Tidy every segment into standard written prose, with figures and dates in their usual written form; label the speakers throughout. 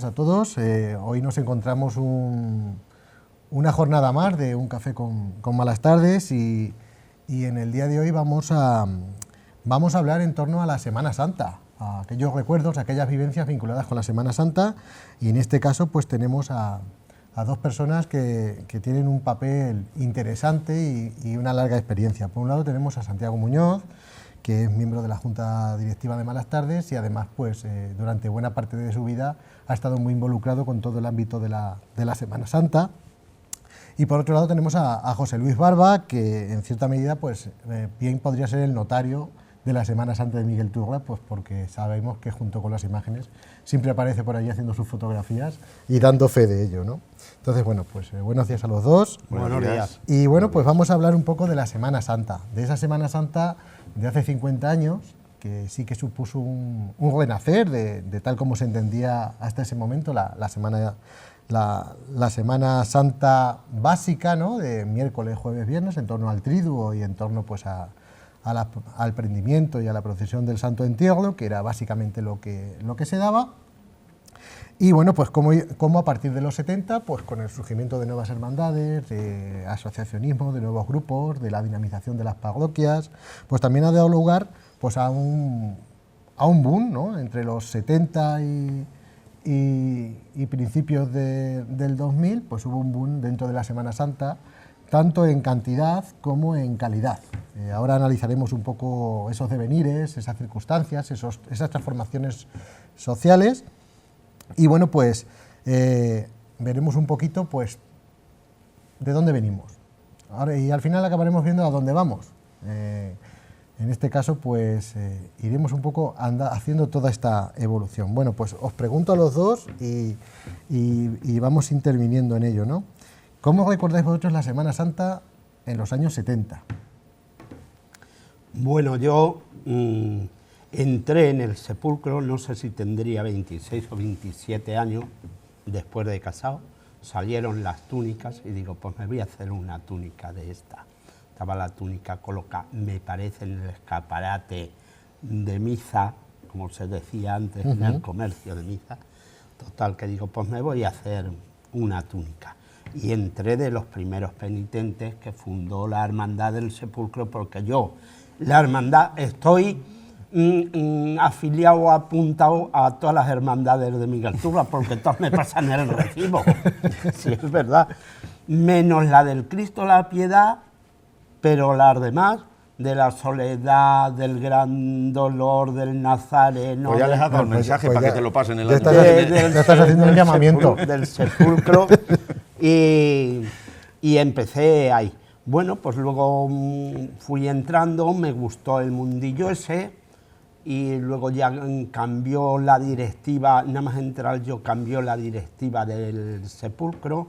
Speaker 1: a todos. Hoy nos encontramos una jornada más de Un Café con Malas Tardes y en el día de hoy vamos a hablar en torno a la Semana Santa, a aquellos recuerdos, a aquellas vivencias vinculadas con la Semana Santa, y en este caso pues tenemos a dos personas que tienen un papel interesante y una larga experiencia. Por un lado tenemos a Santiago Muñoz, que es miembro de la Junta Directiva de Malas Tardes y además pues durante buena parte de su vida ha estado muy involucrado con todo el ámbito de la Semana Santa. Y por otro lado tenemos a José Luis Barba, que en cierta medida pues bien podría ser el notario de la Semana Santa de Miguel Turra, pues porque sabemos que junto con las imágenes siempre aparece por allí haciendo sus fotografías y dando fe de ello, ¿no? Entonces, bueno, pues buenos días a los dos.
Speaker 2: Buenos días.
Speaker 1: Y bueno, pues vamos a hablar un poco de la Semana Santa, de esa Semana Santa de hace 50 años, que sí que supuso un renacer de tal como se entendía hasta ese momento la Semana Santa básica, ¿no? De miércoles, jueves, viernes, en torno al triduo y en torno pues al prendimiento y a la procesión del Santo Entierro, que era básicamente lo que se daba. Y bueno, pues como a partir de los 70, pues con el surgimiento de nuevas hermandades, de asociacionismo, de nuevos grupos, de la dinamización de las parroquias, pues también ha dado lugar pues a un boom, ¿no? Entre los 70 y principios del 2000, pues hubo un boom dentro de la Semana Santa, tanto en cantidad como en calidad. Ahora analizaremos un poco esos devenires, esas circunstancias, esas transformaciones sociales. Y bueno, pues veremos un poquito pues de dónde venimos. Ahora, y al final acabaremos viendo a dónde vamos. En este caso, pues iremos un poco haciendo toda esta evolución. Bueno, pues os pregunto a los dos y vamos interviniendo en ello, ¿no? ¿Cómo recordáis vosotros la Semana Santa en los años 70?
Speaker 2: Bueno, yo entré en el sepulcro, no sé si tendría 26 o 27 años, después de casado, salieron las túnicas y digo, pues me voy a hacer una túnica de esta. Estaba la túnica colocada, me parece, en el escaparate de misa, como se decía antes, en el comercio de misa. Total, que digo, pues me voy a hacer una túnica. Y entré de los primeros penitentes que fundó la Hermandad del Sepulcro, porque yo, la hermandad, estoy afiliado, apuntado a todas las hermandades de Miguel Turra, porque todas me pasan el recibo, si es verdad, menos la del Cristo la Piedad, pero las demás, de la Soledad, del Gran Dolor, del Nazareno...
Speaker 3: Pues ya les has dado el mensaje pues para que te lo pasen el año.
Speaker 1: Ya estás haciendo el llamamiento.
Speaker 2: Del sepulcro, y empecé ahí. Bueno, pues luego fui entrando, me gustó el mundillo ese, y luego ya cambió la directiva, nada más entrar yo, cambió la directiva del sepulcro,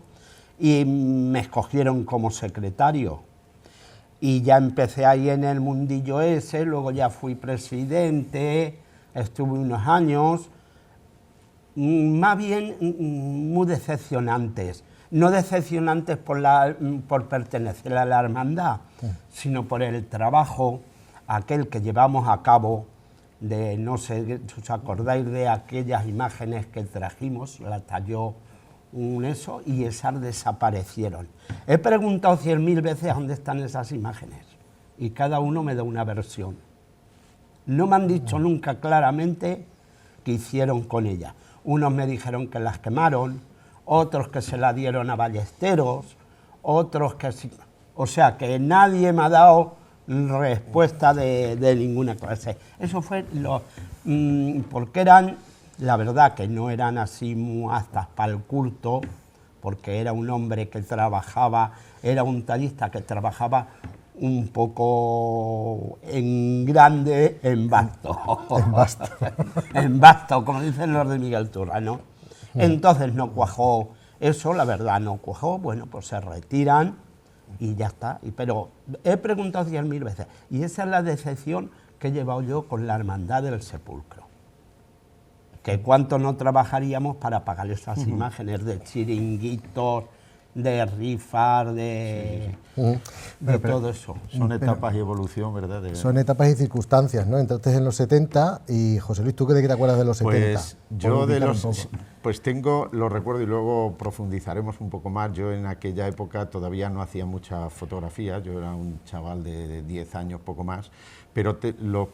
Speaker 2: y me escogieron como secretario. Y ya empecé ahí en el mundillo ese, luego ya fui presidente, estuve unos años, más bien muy decepcionantes. No decepcionantes por pertenecer a la hermandad, sino por el trabajo aquel que llevamos a cabo, de, no sé si os acordáis de aquellas imágenes que trajimos, la talló eso, y esas desaparecieron. He preguntado 100.000 veces dónde están esas imágenes y cada uno me da una versión. No me han dicho nunca claramente qué hicieron con ellas. Unos me dijeron que las quemaron, otros que se la dieron a ballesteros, otros que sí. O sea que nadie me ha dado respuesta de ninguna clase. Eso fue porque eran, la verdad que no eran así muy aptas para el culto, porque era un hombre que trabajaba, era un tallista que trabajaba un poco en grande, en vasto.
Speaker 1: En vasto.
Speaker 2: En vasto, como dicen los de Miguel Turra, ¿no? Entonces no cuajó eso, la verdad no cuajó, bueno, pues se retiran y ya está. Pero he preguntado 100.000 veces, y esa es la decepción que he llevado yo con la Hermandad del Sepulcro. Que cuánto no trabajaríamos para pagar esas imágenes de chiringuitos, de rifar, de todo eso.
Speaker 3: Son etapas y evolución, ¿verdad?
Speaker 1: Son etapas y circunstancias, ¿no? Entonces en los 70, y José Luis, ¿tú de qué te acuerdas de los 70?
Speaker 3: Pues yo de los... Pues tengo los recuerdos y luego profundizaremos un poco más. Yo en aquella época todavía no hacía muchas fotografías, yo era un chaval de 10 años, poco más, pero los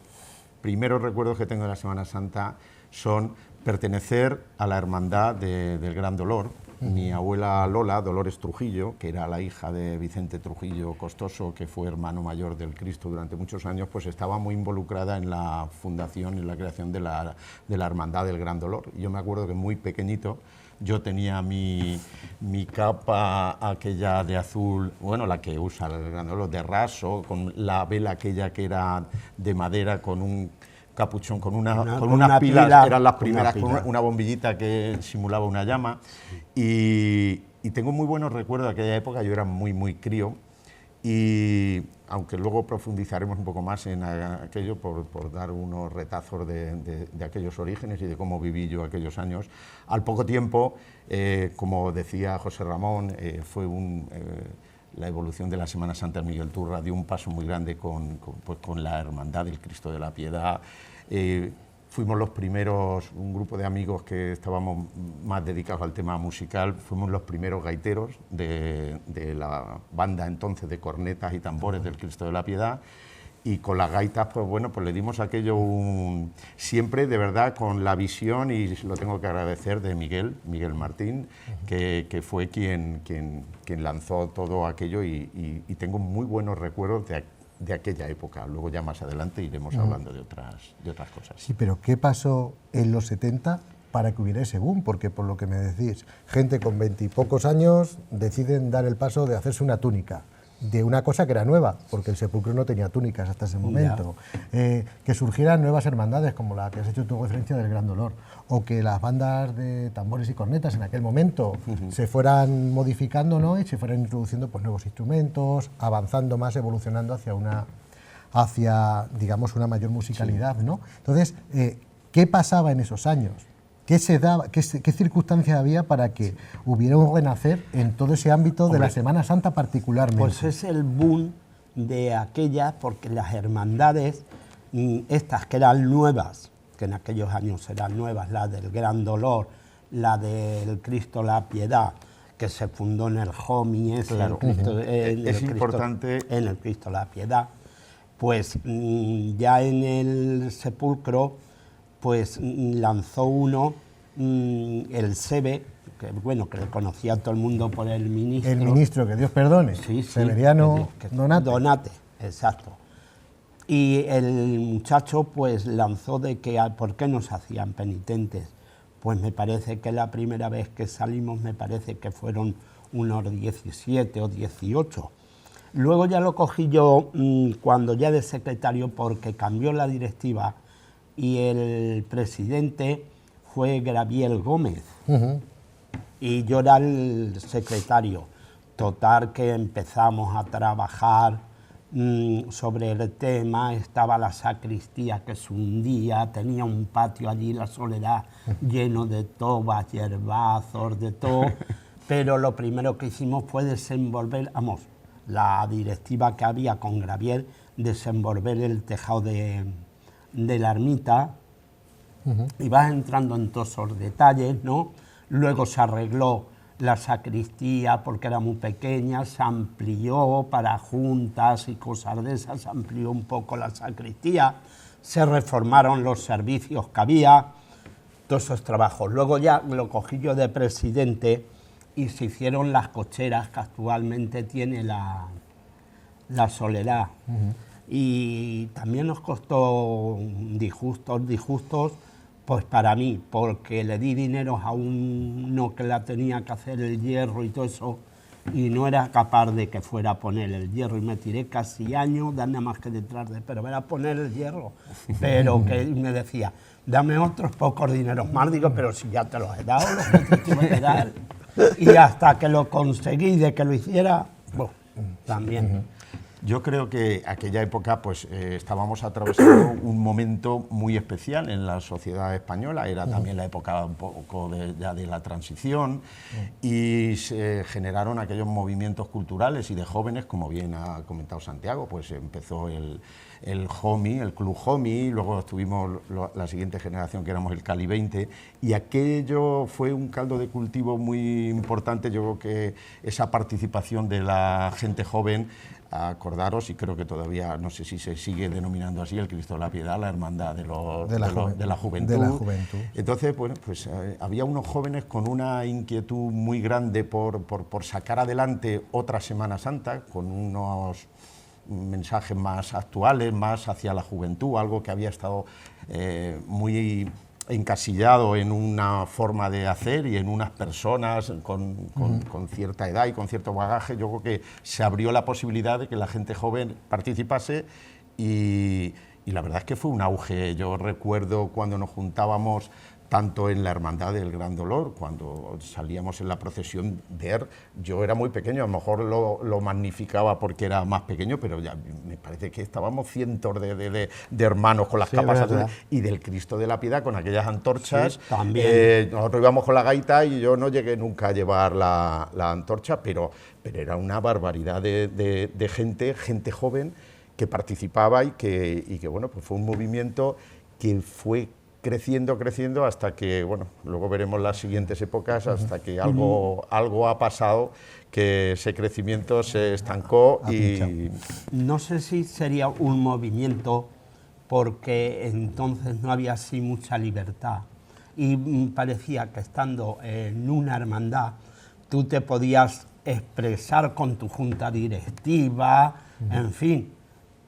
Speaker 3: primeros recuerdos que tengo de la Semana Santa son pertenecer a la hermandad del Gran Dolor. Mi abuela Lola, Dolores Trujillo, que era la hija de Vicente Trujillo Costoso, que fue hermano mayor del Cristo durante muchos años, pues estaba muy involucrada en la fundación y la creación de la hermandad del Gran Dolor. Yo me acuerdo que muy pequeñito yo tenía mi capa aquella de azul, bueno, la que usa el Gran Dolor, de raso, con la vela aquella que era de madera, con un capuchón, con unas pilas, eran las primeras, con una bombillita que simulaba una llama, y tengo muy buenos recuerdos de aquella época. Yo era muy crío, y aunque luego profundizaremos un poco más en aquello por dar unos retazos de aquellos orígenes y de cómo viví yo aquellos años. Al poco tiempo, como decía José Ramón, fue la evolución de la Semana Santa de Miguel Turra dio un paso muy grande con la Hermandad del Cristo de la Piedad. Fuimos los primeros, un grupo de amigos que estábamos más dedicados al tema musical, fuimos los primeros gaiteros de la banda entonces de cornetas y tambores del Cristo de la Piedad, y con las gaitas, pues bueno, pues le dimos aquello siempre de verdad con la visión, y lo tengo que agradecer, de Miguel Martín, que fue quien lanzó todo aquello, y tengo muy buenos recuerdos de aquella época. Luego ya más adelante iremos hablando de otras cosas.
Speaker 1: Sí, pero ¿qué pasó en los 70 para que hubiera ese boom? Porque por lo que me decís, gente con 20 y pocos años deciden dar el paso de hacerse una túnica, de una cosa que era nueva, porque el Sepulcro no tenía túnicas hasta ese momento, que surgieran nuevas hermandades como la que has hecho tu referencia del Gran Dolor, o que las bandas de tambores y cornetas en aquel momento se fueran modificando, ¿no? Y se fueran introduciendo pues nuevos instrumentos, avanzando más, evolucionando hacia digamos una mayor musicalidad, ¿no? Entonces, ¿qué pasaba en esos años? ¿Qué se daba, qué circunstancias había para que hubiera un renacer en todo ese ámbito de la Semana Santa particularmente?
Speaker 2: Pues es el boom de aquellas, porque las hermandades, estas que eran nuevas, que en aquellos años eran nuevas, la del Gran Dolor, la del Cristo la Piedad, que se fundó en el Jomi,
Speaker 3: claro. Es importante
Speaker 2: en el Cristo la Piedad, pues ya en el Sepulcro pues lanzó uno, el SEBE, que bueno, que lo conocía todo el mundo por el ministro.
Speaker 1: El ministro, que Dios perdone,
Speaker 2: sí,
Speaker 1: Severiano Donate.
Speaker 2: Donate, exacto. Y el muchacho pues lanzó de que ¿por qué nos hacían penitentes? Pues me parece que la primera vez que salimos, me parece que fueron unos 17 o 18. Luego ya lo cogí yo cuando ya de secretario, porque cambió la directiva y el presidente fue Graviel Gómez, y yo era el secretario. Total, que empezamos a trabajar sobre el tema. Estaba la sacristía que se hundía, tenía un patio allí, la Soledad, lleno de tobas, hierbazos, de todo, pero lo primero que hicimos fue desenvolver, la directiva que había con Graviel, desenvolver el tejado de la ermita, y vas entrando en todos esos detalles, ¿no? Luego se arregló la sacristía porque era muy pequeña, se amplió para juntas y cosas de esas, se amplió un poco la sacristía, se reformaron los servicios que había, todos esos trabajos. Luego ya lo cogí yo de presidente y se hicieron las cocheras que actualmente tiene la Soledad. Y también nos costó disgustos, pues para mí, porque le di dinero a uno que la tenía que hacer el hierro y todo eso, y no era capaz de que fuera a poner el hierro, y me tiré casi años, nada más que detrás de, pero era poner el hierro, pero que me decía, dame otros pocos dineros más, digo, pero si ya te los he dado, los que te tuve que dar, y hasta que lo conseguí de que lo hiciera, bueno, también.
Speaker 3: Yo creo que aquella época pues estábamos atravesando un momento muy especial en la sociedad española, era también la época un poco ya de la transición y se generaron aquellos movimientos culturales y de jóvenes, como bien ha comentado Santiago, pues empezó el HOMI, el Club HOMI, luego estuvimos la siguiente generación que éramos el Cali 20 y aquello fue un caldo de cultivo muy importante. Yo creo que esa participación de la gente joven, acordaros, y creo que todavía, no sé si se sigue denominando así, el Cristo de la Piedad, la hermandad de la juventud. Entonces, bueno, pues había unos jóvenes con una inquietud muy grande por sacar adelante otra Semana Santa, con unos mensajes más actuales, más hacia la juventud, algo que había estado muy encasillado en una forma de hacer y en unas personas con cierta edad y con cierto bagaje. Yo creo que se abrió la posibilidad de que la gente joven participase y la verdad es que fue un auge. Yo recuerdo cuando nos juntábamos tanto en la Hermandad del Gran Dolor, cuando salíamos en la procesión, ver, yo era muy pequeño, a lo mejor lo magnificaba porque era más pequeño, pero ya me parece que estábamos cientos de hermanos con las capas azules, y del Cristo de la Piedad con aquellas antorchas.
Speaker 2: Sí, también.
Speaker 3: Nosotros íbamos con la gaita y yo no llegué nunca a llevar la antorcha, pero era una barbaridad de gente joven que participaba y que bueno, pues fue un movimiento que fue creciendo hasta que, bueno, luego veremos las siguientes épocas, hasta que algo ha pasado, que ese crecimiento se estancó y...
Speaker 2: No sé si sería un movimiento porque entonces no había así mucha libertad y parecía que estando en una hermandad tú te podías expresar con tu junta directiva, en fin.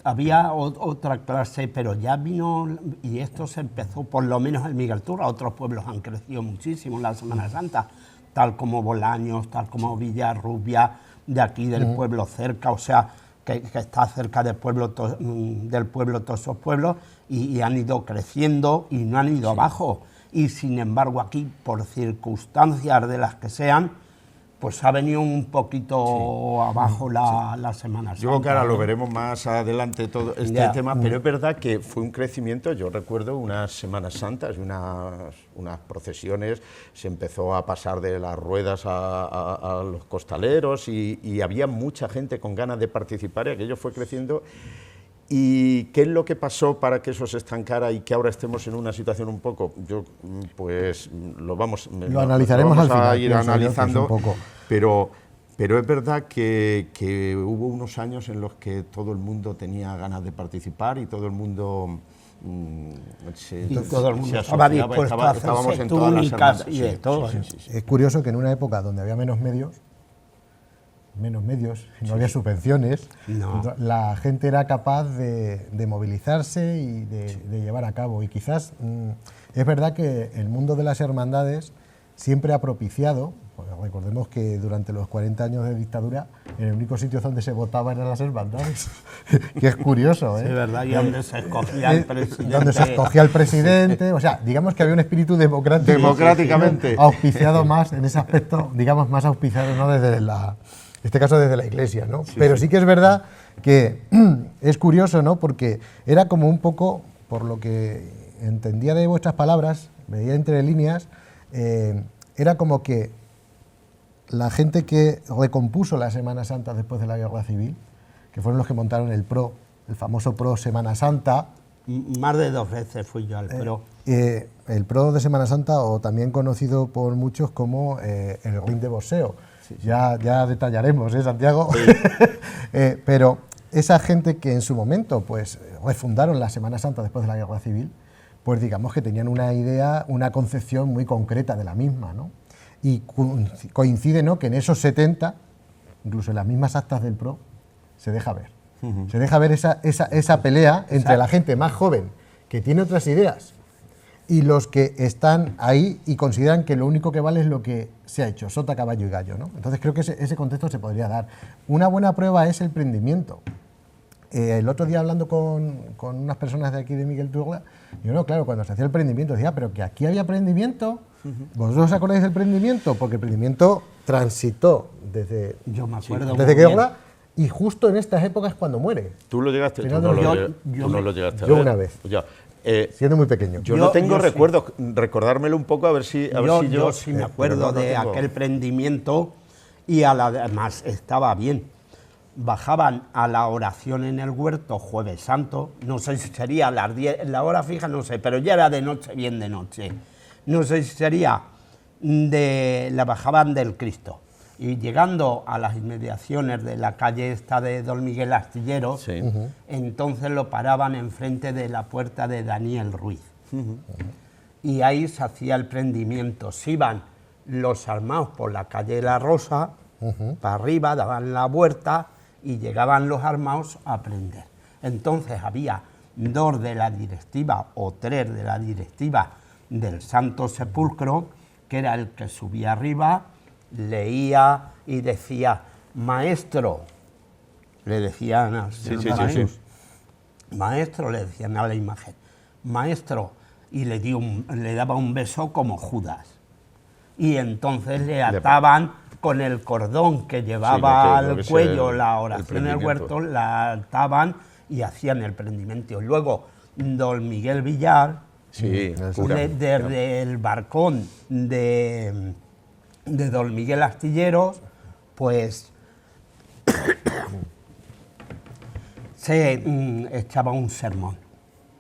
Speaker 2: Había otra clase, pero ya vino, y esto se empezó, por lo menos en Miguel Turra, otros pueblos han crecido muchísimo en la Semana Santa, tal como Bolaños, tal como Villarrubia, de aquí del pueblo cerca, o sea, que está cerca del pueblo todos esos pueblos, y han ido creciendo y no han ido abajo. Y sin embargo aquí, por circunstancias de las que sean, pues ha venido un poquito abajo la Semana Santa.
Speaker 3: Yo creo que ahora lo veremos más adelante todo este tema, pero es verdad que fue un crecimiento. Yo recuerdo unas Semanas Santas, unas procesiones, se empezó a pasar de las ruedas a los costaleros y había mucha gente con ganas de participar y aquello fue creciendo. ¿Y qué es lo que pasó para que eso se estancara y que ahora estemos en una situación un poco? Yo, pues, lo analizaremos al final, ir analizando, un poco. Pero es verdad que hubo unos años en los que todo el mundo tenía ganas de participar y todo el mundo
Speaker 2: estaba dispuesto a hacerse túnicas y de todo.
Speaker 1: Es curioso que en una época donde había menos medios, no había subvenciones, la gente era capaz de movilizarse y de llevar a cabo. Y quizás es verdad que el mundo de las hermandades siempre ha propiciado, pues recordemos que durante los 40 años de dictadura, el único sitio donde se votaba eran las hermandades, que es curioso, ¿eh?
Speaker 2: Sí, verdad, y donde se escogía el presidente.
Speaker 1: Donde se escogía el presidente, o sea, digamos que había un espíritu democrático.
Speaker 3: Democráticamente.
Speaker 1: Auspiciado más, en ese aspecto, digamos, más auspiciado, ¿no? Desde en este caso desde la Iglesia, ¿no? Pero sí que es verdad que es curioso, ¿no? Porque era como un poco, por lo que entendía de vuestras palabras, veía entre líneas, era como que la gente que recompuso la Semana Santa después de la Guerra Civil, que fueron los que montaron el PRO, el famoso PRO Semana Santa.
Speaker 2: Más de 2 veces fui yo al PRO.
Speaker 1: El PRO de Semana Santa, o también conocido por muchos como el ring de boxeo. Ya detallaremos, Santiago. Sí. Pero esa gente que en su momento pues refundaron la Semana Santa después de la Guerra Civil, pues digamos que tenían una idea, una concepción muy concreta de la misma, ¿no? Y coincide, ¿no?, que en esos 70, incluso en las mismas actas del PRO, se deja ver. Se deja ver esa pelea entre la gente más joven, que tiene otras ideas, y los que están ahí y consideran que lo único que vale es lo que se ha hecho, sota, caballo y gallo, ¿no? Entonces creo que ese contexto se podría dar. Una buena prueba es el prendimiento. El otro día hablando con unas personas de aquí de Miguel Turra, yo no, claro, cuando se hacía el prendimiento decía, pero que aquí había prendimiento. ¿Vosotros os acordáis del prendimiento? Porque el prendimiento transitó desde
Speaker 2: yo me acuerdo
Speaker 1: desde guerra y justo en estas épocas es cuando muere.
Speaker 3: ¿Tú lo llegaste?
Speaker 1: Final
Speaker 3: Tú
Speaker 1: de
Speaker 3: no,
Speaker 1: los-
Speaker 3: tú no lo llegaste a
Speaker 1: yo
Speaker 3: ver.
Speaker 1: una vez.
Speaker 3: Ya.
Speaker 1: Siendo muy pequeño.
Speaker 3: Yo no tengo
Speaker 2: sí.
Speaker 3: recuerdos, recordármelo un poco a ver si
Speaker 2: Yo sí me acuerdo de aquel prendimiento y además estaba bien. Bajaban a la oración en el huerto Jueves Santo, no sé si sería a las 10, la hora fija no sé, pero ya era de noche, bien de noche. No sé si sería la bajaban del Cristo. Y llegando a las inmediaciones de la calle esta de Don Miguel Astilleros,
Speaker 3: Sí.
Speaker 2: entonces lo paraban enfrente de la puerta de Daniel Ruiz. Y ahí se hacía el prendimiento. Se iban los armados por la calle de la Rosa, para arriba, daban la vuelta y llegaban los armados a prender. Entonces había 2 de la directiva o 3 de la directiva del Santo Sepulcro, que era el que subía arriba, leía y decía, maestro, le decían al señor
Speaker 3: sí,
Speaker 2: Jesús,
Speaker 3: sí.
Speaker 2: maestro, le decían a la imagen, maestro, y le daba un beso como Judas. Y entonces le ataban con el cordón que llevaba
Speaker 3: lo que
Speaker 2: al
Speaker 3: es
Speaker 2: cuello
Speaker 3: el-
Speaker 2: la
Speaker 3: el
Speaker 2: oración en el
Speaker 3: prendimiento.
Speaker 2: huerto, la ataban y hacían el prendimiento. Luego, don Miguel Villar,
Speaker 3: Sí, cura.
Speaker 2: desde el barcón de don Miguel Astilleros, pues se echaba un sermón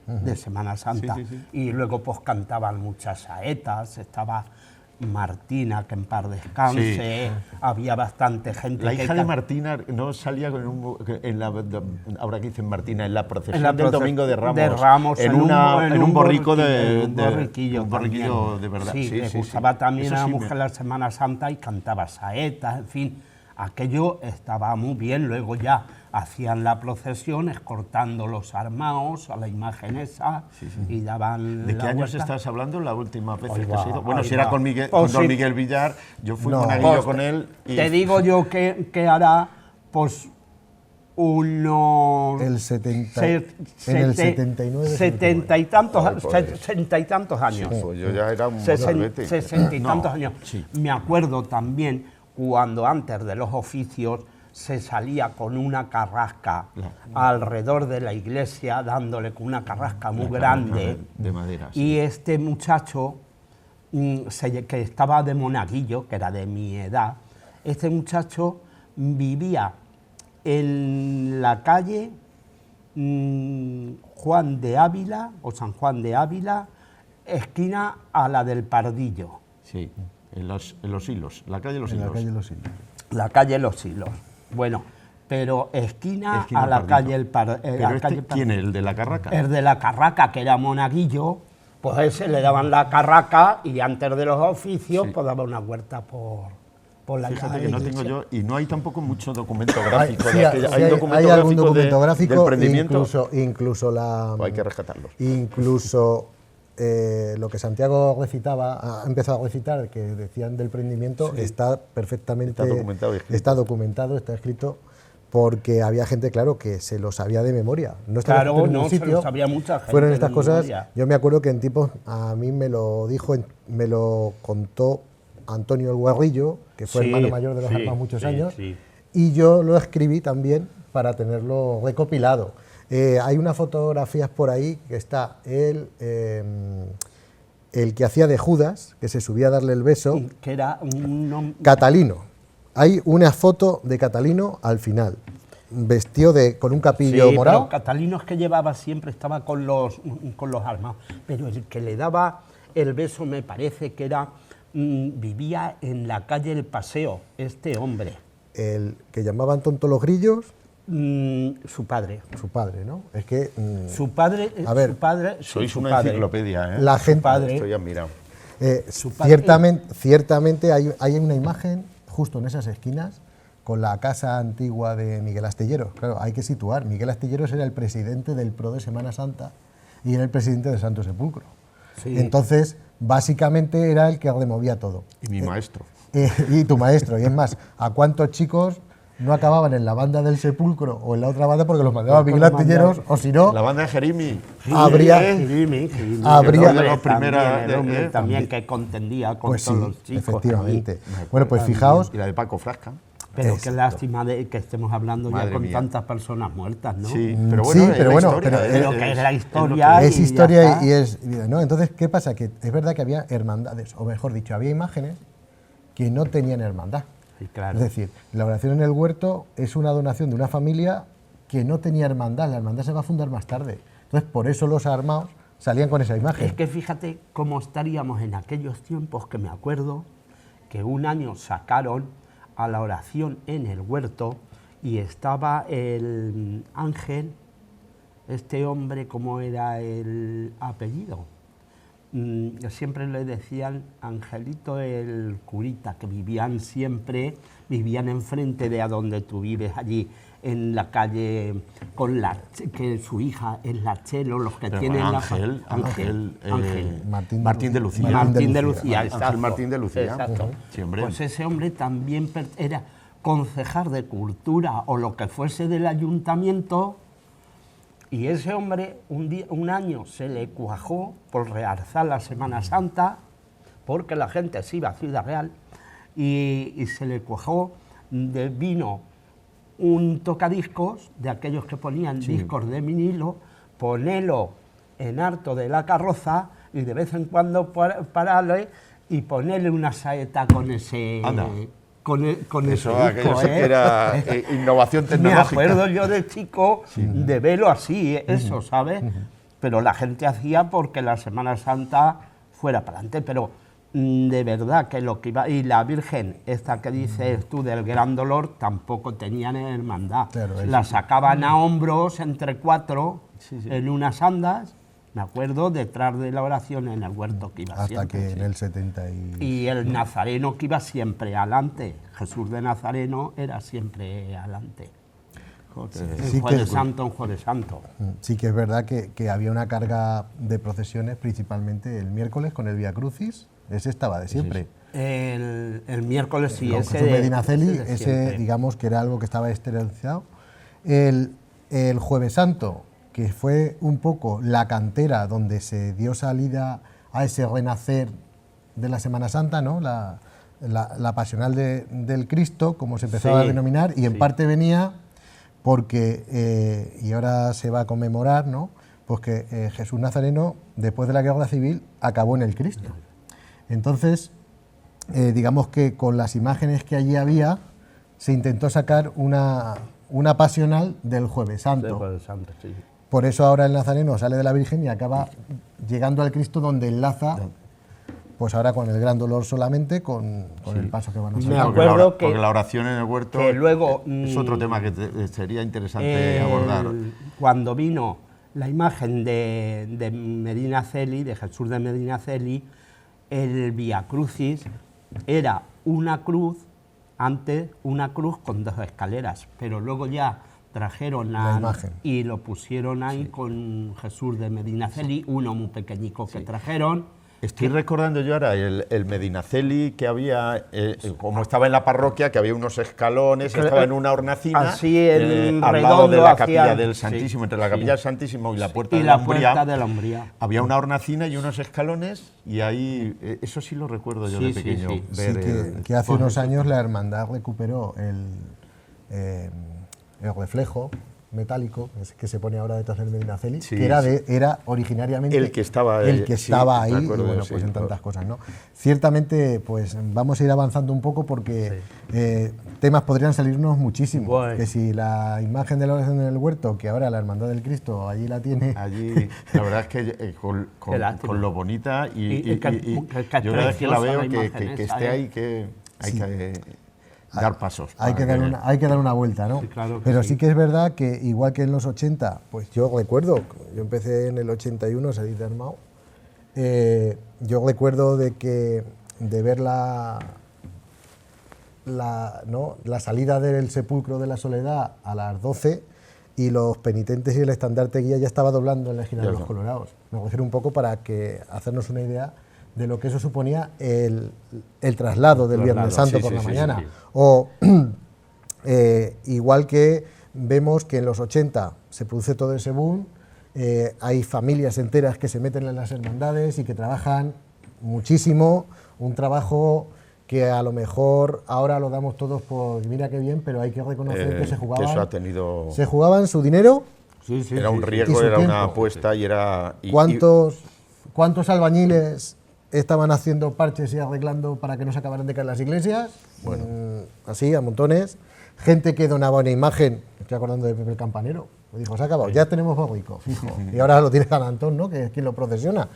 Speaker 2: de Semana Santa.
Speaker 3: Sí, sí, sí.
Speaker 2: Y luego pues cantaban muchas saetas, estaba Martina, que en paz descanse, había bastante gente.
Speaker 3: La
Speaker 2: que
Speaker 3: hija de Martina no salía ahora que dicen Martina, en la procesión
Speaker 2: En la
Speaker 3: del
Speaker 2: proce-
Speaker 3: Domingo de Ramos,
Speaker 2: de Ramos,
Speaker 3: en un borrico
Speaker 2: en un
Speaker 3: de
Speaker 2: borriquillo
Speaker 3: un borriquillo
Speaker 2: también.
Speaker 3: de verdad.
Speaker 2: Sí, le gustaba también
Speaker 3: Eso
Speaker 2: a la
Speaker 3: sí
Speaker 2: mujer la Semana Santa y cantaba saetas, en fin, aquello estaba muy bien. Luego ya hacían la procesión escortando los armaos a la imagen esa y daban
Speaker 3: ¿De
Speaker 2: la
Speaker 3: qué años
Speaker 2: vuelta.
Speaker 3: estás hablando las últimas veces
Speaker 2: Ahí
Speaker 3: que has
Speaker 2: va,
Speaker 3: ido? Bueno,
Speaker 2: ahí
Speaker 3: si era
Speaker 2: va.
Speaker 3: con, Miguel,
Speaker 2: Pues
Speaker 3: con don
Speaker 2: sí.
Speaker 3: Miguel Villar, yo fui
Speaker 1: No.
Speaker 3: monaguillo
Speaker 2: Pues
Speaker 3: con él. Y
Speaker 2: te digo yo que hará pues unos
Speaker 1: El 70,
Speaker 2: se-
Speaker 1: en el
Speaker 2: sete-
Speaker 1: 79.
Speaker 2: 70 y tantos,
Speaker 3: Ay, pues.
Speaker 2: 60 y tantos años.
Speaker 3: pues yo ya era un
Speaker 2: 60 y
Speaker 3: No,
Speaker 2: tantos años.
Speaker 3: sí.
Speaker 2: Me acuerdo también cuando antes de los oficios se salía con una carrasca alrededor de la iglesia, dándole con una carrasca muy grande.
Speaker 3: de madera, sí.
Speaker 2: Y este muchacho, que estaba de monaguillo, que era de mi edad, este muchacho vivía en la calle Juan de Ávila, o San Juan de Ávila, esquina a la del Pardillo.
Speaker 3: Sí, en los hilos, la calle Los
Speaker 1: En la
Speaker 3: Hilos.
Speaker 1: calle Los Hilos.
Speaker 2: La calle Los Hilos. Bueno, pero esquina
Speaker 3: Esquina
Speaker 2: a la
Speaker 3: Pardillo.
Speaker 2: calle El
Speaker 3: Pero ¿quién es? ¿El de la carraca?
Speaker 2: El de la carraca, que era monaguillo, pues ese le daban la carraca y antes de los oficios pues daba una huerta por la
Speaker 3: Fíjate
Speaker 2: calle.
Speaker 3: que no tengo yo, y no hay tampoco mucho documento gráfico.
Speaker 1: Sí,
Speaker 3: de aquella-
Speaker 1: sí,
Speaker 3: hay documento
Speaker 1: hay algún
Speaker 3: gráfico
Speaker 1: documento
Speaker 3: del
Speaker 1: gráfico,
Speaker 3: prendimiento.
Speaker 1: incluso la...
Speaker 3: O hay que rescatarlos.
Speaker 1: Incluso lo que Santiago recitaba, ha empezado a recitar, que decían del prendimiento, está perfectamente...
Speaker 3: Está documentado y escrito.
Speaker 1: Está documentado, está escrito, porque había gente, claro, que se lo sabía de memoria. No estaba
Speaker 2: Claro,
Speaker 1: escrito en ningún
Speaker 2: no, se
Speaker 1: sitio.
Speaker 2: lo sabía mucha gente
Speaker 1: Fueron
Speaker 2: de
Speaker 1: estas cosas,
Speaker 2: memoria.
Speaker 1: yo me acuerdo que en tipos, a mí me lo dijo, me lo contó Antonio el Guarrillo, que fue
Speaker 2: Sí,
Speaker 1: hermano mayor de los
Speaker 2: sí,
Speaker 1: Armas muchos
Speaker 2: sí,
Speaker 1: años,
Speaker 2: sí.
Speaker 1: y yo lo escribí también para tenerlo recopilado. Hay unas fotografías por ahí que está el que hacía de Judas, que se subía a darle el beso,
Speaker 2: Que era
Speaker 1: Catalino. Hay una foto de Catalino al final, vestido con un capillo
Speaker 2: sí,
Speaker 1: morado.
Speaker 2: pero Catalino es que llevaba siempre, estaba con los armados, pero el que le daba el beso me parece que era, vivía en la calle El Paseo, este hombre,
Speaker 1: El que llamaban tonto los grillos,
Speaker 2: su padre.
Speaker 1: su padre, ¿no? Es que
Speaker 2: Su padre,
Speaker 1: A ver,
Speaker 2: su padre,
Speaker 3: Sois
Speaker 2: su
Speaker 3: una
Speaker 2: padre.
Speaker 3: enciclopedia, ¿eh?
Speaker 1: la gente...
Speaker 2: padre-
Speaker 3: Estoy admirado.
Speaker 2: su padre-
Speaker 1: Ciertamente hay una imagen justo en esas esquinas con la casa antigua de Miguel Astilleros. Claro, hay que situar. Miguel Astilleros era el presidente del PRO de Semana Santa y era el presidente del Santo Sepulcro.
Speaker 2: Sí.
Speaker 1: Entonces, básicamente era el que removía todo.
Speaker 3: Y mi maestro.
Speaker 1: Y tu maestro. Y es más, ¿a cuántos chicos no acababan en la banda del Sepulcro o en la otra banda porque los mandaba Miguel Astilleros? O si no,
Speaker 3: La banda de Jerimi.
Speaker 1: habría...
Speaker 2: Jimmy,
Speaker 1: habría-
Speaker 2: el hombre
Speaker 3: los primera-
Speaker 2: también, el hombre
Speaker 3: eh,
Speaker 2: también que contendía con
Speaker 1: Pues sí,
Speaker 2: todos los chicos.
Speaker 1: efectivamente.
Speaker 2: ahí.
Speaker 1: Bueno, pues fijaos,
Speaker 3: Y la de Paco Frasca.
Speaker 2: Pero qué
Speaker 1: Exacto.
Speaker 2: lástima de que estemos hablando
Speaker 3: Madre
Speaker 2: ya con
Speaker 3: mía.
Speaker 2: tantas personas muertas, ¿no?
Speaker 3: Sí,
Speaker 1: Mm,
Speaker 3: pero
Speaker 1: sí,
Speaker 3: bueno,
Speaker 1: pero
Speaker 3: es
Speaker 1: bueno,
Speaker 3: la historia,
Speaker 1: pero
Speaker 2: que es la
Speaker 3: lo
Speaker 2: historia.
Speaker 3: que
Speaker 1: Es
Speaker 2: y ya
Speaker 1: historia
Speaker 2: está.
Speaker 1: y es vida, ¿no? Entonces, ¿qué pasa? Que es verdad que había hermandades, o mejor dicho, había imágenes que no tenían hermandad.
Speaker 2: Sí, claro.
Speaker 1: Es decir, la oración en el huerto es una donación de una familia que no tenía hermandad, la hermandad se va a fundar más tarde. Entonces, por eso los armados salían con esa imagen.
Speaker 2: Es que fíjate cómo estaríamos en aquellos tiempos, que me acuerdo que un año sacaron a la oración en el huerto y estaba el Ángel, este hombre, ¿cómo era el apellido? Siempre le decían Angelito el curita, que vivían enfrente de a donde tú vives, allí en la calle, que su hija es la Chelo, los que
Speaker 3: Pero
Speaker 2: tienen
Speaker 3: Ángel,
Speaker 2: Ángel.
Speaker 3: Martín de Lucía.
Speaker 2: Martín de Lucía,
Speaker 3: Ángel
Speaker 2: exacto.
Speaker 3: Martín de Lucía.
Speaker 2: Exacto.
Speaker 3: Sí, hombre.
Speaker 2: Pues ese hombre también era concejal de cultura o lo que fuese del ayuntamiento, y ese hombre un año se le cuajó por realzar la Semana Santa, porque la gente se iba a Ciudad Real, y se le cuajó, vino un tocadiscos de aquellos que ponían discos de vinilo, ponelo en harto de la carroza y de vez en cuando pararle y ponerle una saeta con ese...
Speaker 3: Anda.
Speaker 2: Con
Speaker 3: Eso,
Speaker 2: ese
Speaker 3: aquello
Speaker 2: disco,
Speaker 3: sí que era innovación
Speaker 2: Me
Speaker 3: tecnológica.
Speaker 2: acuerdo yo de chico de verlo así, eso, ¿sabes? Pero la gente hacía porque la Semana Santa fuera para adelante, pero de verdad que lo que iba... Y la Virgen, esta que dices tú del Gran Dolor, tampoco tenían hermandad.
Speaker 1: Claro,
Speaker 2: La sacaban a hombros entre cuatro en unas andas, me acuerdo, detrás de la oración en el huerto que iba
Speaker 1: Hasta
Speaker 2: siempre.
Speaker 1: que en el 70
Speaker 2: Y el nazareno que iba siempre adelante. Jesús de Nazareno era siempre adelante.
Speaker 1: Sí
Speaker 2: En Jueves
Speaker 1: que-
Speaker 2: Santo, en Jueves Santo.
Speaker 1: Sí que es verdad que había una carga de procesiones, principalmente el miércoles con el Vía Crucis, ese estaba de siempre.
Speaker 2: El miércoles sí,
Speaker 1: Con
Speaker 2: ese
Speaker 1: Jesús Medinaceli,
Speaker 2: de
Speaker 1: ese
Speaker 2: siempre.
Speaker 1: digamos que era algo que estaba esterilizado. El Jueves Santo, que fue un poco la cantera donde se dio salida a ese renacer de la Semana Santa, ¿no? La pasional del Cristo, como se empezaba a
Speaker 2: Sí,
Speaker 1: denominar, y en
Speaker 2: sí.
Speaker 1: parte venía porque, y ahora se va a conmemorar, ¿no? Pues que Jesús Nazareno, después de la Guerra Civil, acabó en el Cristo. Entonces, digamos que con las imágenes que allí había, se intentó sacar una pasional del Jueves Santo.
Speaker 2: De Jueves Santo, sí.
Speaker 1: Por eso ahora el Nazareno sale de la Virgen y acaba llegando al Cristo, donde enlaza, pues ahora con el Gran Dolor solamente, con el paso que van a
Speaker 2: Me
Speaker 1: sacar.
Speaker 2: acuerdo que-
Speaker 3: Porque la oración en el huerto
Speaker 2: que luego,
Speaker 3: es otro tema que sería interesante abordar.
Speaker 2: Cuando vino la imagen de Medinaceli, de Jesús de Medinaceli, el Vía Crucis era una cruz, antes una cruz con dos escaleras, pero luego ya trajeron
Speaker 1: La imagen.
Speaker 2: y lo pusieron ahí con Jesús de Medinaceli, uno muy pequeñico que trajeron.
Speaker 3: Estoy recordando yo ahora el Medinaceli que había, como estaba en la parroquia, que había unos escalones, estaba en una hornacina,
Speaker 2: Así en
Speaker 3: al lado de
Speaker 2: redondo
Speaker 3: la capilla
Speaker 2: hacían-
Speaker 3: del Santísimo,
Speaker 2: sí,
Speaker 3: entre la
Speaker 2: sí.
Speaker 3: capilla del Santísimo y la puerta
Speaker 2: Y
Speaker 3: de
Speaker 2: la
Speaker 3: la Umbría,
Speaker 2: puerta de la Umbría.
Speaker 3: había una hornacina y unos escalones, y ahí, eso sí lo recuerdo yo
Speaker 2: Sí,
Speaker 3: de
Speaker 2: sí,
Speaker 3: pequeño.
Speaker 2: sí.
Speaker 1: Sí,
Speaker 3: ver
Speaker 1: que hace unos años la hermandad recuperó el reflejo metálico que se pone ahora detrás del Medinaceli,
Speaker 3: Sí,
Speaker 1: que era,
Speaker 3: sí.
Speaker 1: era originariamente
Speaker 3: El que estaba
Speaker 1: el que
Speaker 3: sí,
Speaker 1: estaba ahí,
Speaker 3: recuerdo,
Speaker 1: y bueno,
Speaker 3: sí,
Speaker 1: pues en
Speaker 3: claro.
Speaker 1: tantas cosas, ¿no? Ciertamente, pues vamos a ir avanzando un poco porque temas podrían salirnos muchísimo.
Speaker 2: Bueno.
Speaker 1: Que si la imagen de la oración en el huerto, que ahora la Hermandad del Cristo allí la tiene,
Speaker 3: Allí, la verdad es que
Speaker 2: Qué lástima.
Speaker 3: con lo bonita
Speaker 2: Y que
Speaker 3: yo cada vez que la
Speaker 2: preciosa
Speaker 3: veo
Speaker 2: la
Speaker 3: que
Speaker 2: imagen
Speaker 3: esté
Speaker 2: esa,
Speaker 3: ahí, que hay que dar pasos.
Speaker 1: hay que dar una vuelta, ¿no?
Speaker 2: Sí, claro que
Speaker 1: Pero
Speaker 2: sí.
Speaker 1: sí que es verdad que igual que en los 80, pues yo recuerdo, yo empecé en el 81 a salir de armado, yo recuerdo de ver la salida del sepulcro de la Soledad a las 12 y los penitentes y el estandarte guía ya estaba doblando en la esquina de los Colorados. Me refiero un poco para que hacernos una idea de lo que eso suponía el traslado del Viernes Santo
Speaker 3: sí,
Speaker 1: por
Speaker 3: sí,
Speaker 1: la
Speaker 3: sí,
Speaker 1: mañana.
Speaker 3: sí.
Speaker 1: O igual que vemos que en los 80 se produce todo ese boom, hay familias enteras que se meten en las hermandades y que trabajan muchísimo, un trabajo que a lo mejor ahora lo damos todos por mira qué bien, pero hay que reconocer que se jugaban,
Speaker 3: eso ha tenido...
Speaker 1: se jugaban su dinero.
Speaker 2: Sí, sí,
Speaker 3: Era un
Speaker 1: Y
Speaker 3: riesgo,
Speaker 1: su
Speaker 3: era
Speaker 1: tiempo.
Speaker 3: una apuesta y era...
Speaker 1: ¿Cuántos albañiles estaban haciendo parches y arreglando para que no se acabaran de caer las iglesias?
Speaker 3: Bueno.
Speaker 1: Así, a montones. Gente que donaba una imagen, estoy acordando de Pepe el Campanero, me dijo, se ha acabado, ya tenemos borrico, fijo. Y ahora lo tiene San Antón, ¿no?, que es quien lo procesiona.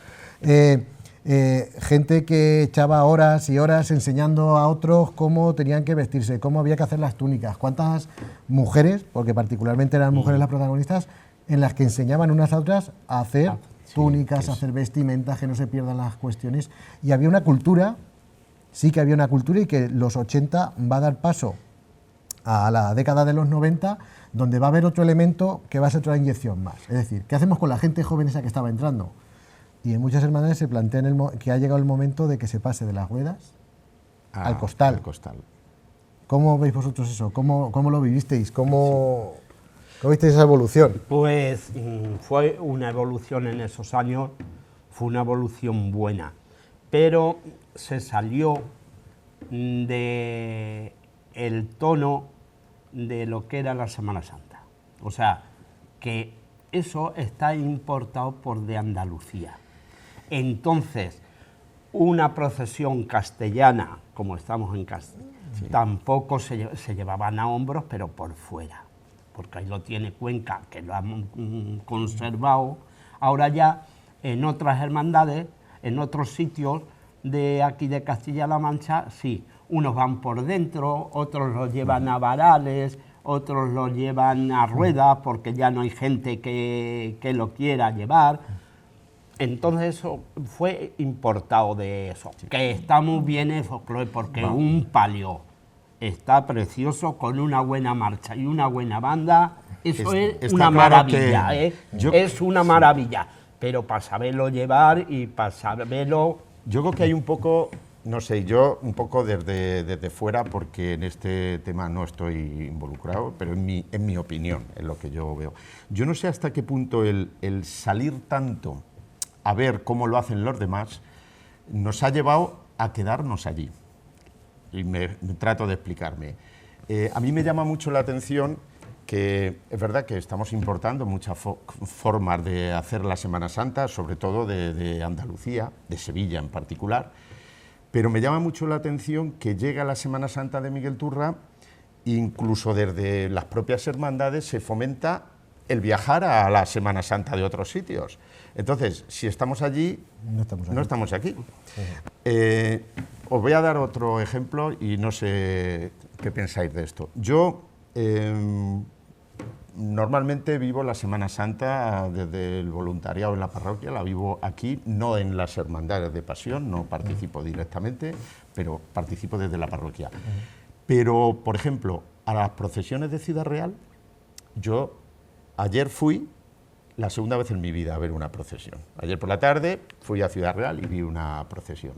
Speaker 1: Gente que echaba horas y horas enseñando a otros cómo tenían que vestirse, cómo había que hacer las túnicas, cuántas mujeres, porque particularmente eran mujeres las protagonistas, en las que enseñaban unas a otras a hacer túnicas, a hacer vestimentas, que no se pierdan las cuestiones. Y había una cultura, sí que había una cultura, y que los 80 va a dar paso a la década de los 90, donde va a haber otro elemento que va a ser otra inyección más. Es decir, ¿qué hacemos con la gente joven esa que estaba entrando? Y en muchas hermandades se plantea que ha llegado el momento de que se pase de las ruedas al costal.
Speaker 3: Al costal.
Speaker 1: ¿Cómo veis vosotros eso? ¿Cómo lo vivisteis? ¿Cómo visteis esa evolución?
Speaker 2: Pues fue una evolución en esos años, fue una evolución buena, pero se salió de el tono de lo que era la Semana Santa. O sea, que eso está importado por de Andalucía. Entonces, una procesión castellana, como estamos en Castilla, tampoco se llevaban a hombros, pero por fuera, porque ahí lo tiene Cuenca, que lo han conservado. Ahora ya en otras hermandades, en otros sitios de aquí de Castilla-La Mancha, sí, unos van por dentro, otros los llevan a varales, otros los llevan a ruedas porque ya no hay gente que lo quiera llevar. Entonces eso fue importado de eso, que está muy bien el folclore, porque un palio está precioso con una buena marcha y una buena banda, eso es una maravilla, es una maravilla, pero para saberlo llevar y para saberlo...
Speaker 3: Yo creo que hay un poco, no sé, yo un poco desde fuera, porque en este tema no estoy involucrado, pero en mi opinión, es lo que yo veo. Yo no sé hasta qué punto el salir tanto a ver cómo lo hacen los demás nos ha llevado a quedarnos allí. Y me trato de explicarme. A mí me llama mucho la atención que es verdad que estamos importando muchas formas de hacer la Semana Santa, sobre todo de Andalucía, de Sevilla en particular, pero me llama mucho la atención que llega la Semana Santa de Miguel Turra, incluso desde las propias hermandades se fomenta el viajar a la Semana Santa de otros sitios. Entonces, si estamos allí, no estamos aquí. Os voy a dar otro ejemplo y no sé qué pensáis de esto. Yo normalmente vivo la Semana Santa desde el voluntariado en la parroquia, la vivo aquí, no en las hermandades de pasión, no participo directamente, pero participo desde la parroquia. Pero, por ejemplo, a las procesiones de Ciudad Real, yo ayer fui la segunda vez en mi vida a ver una procesión. Ayer por la tarde fui a Ciudad Real y vi una procesión.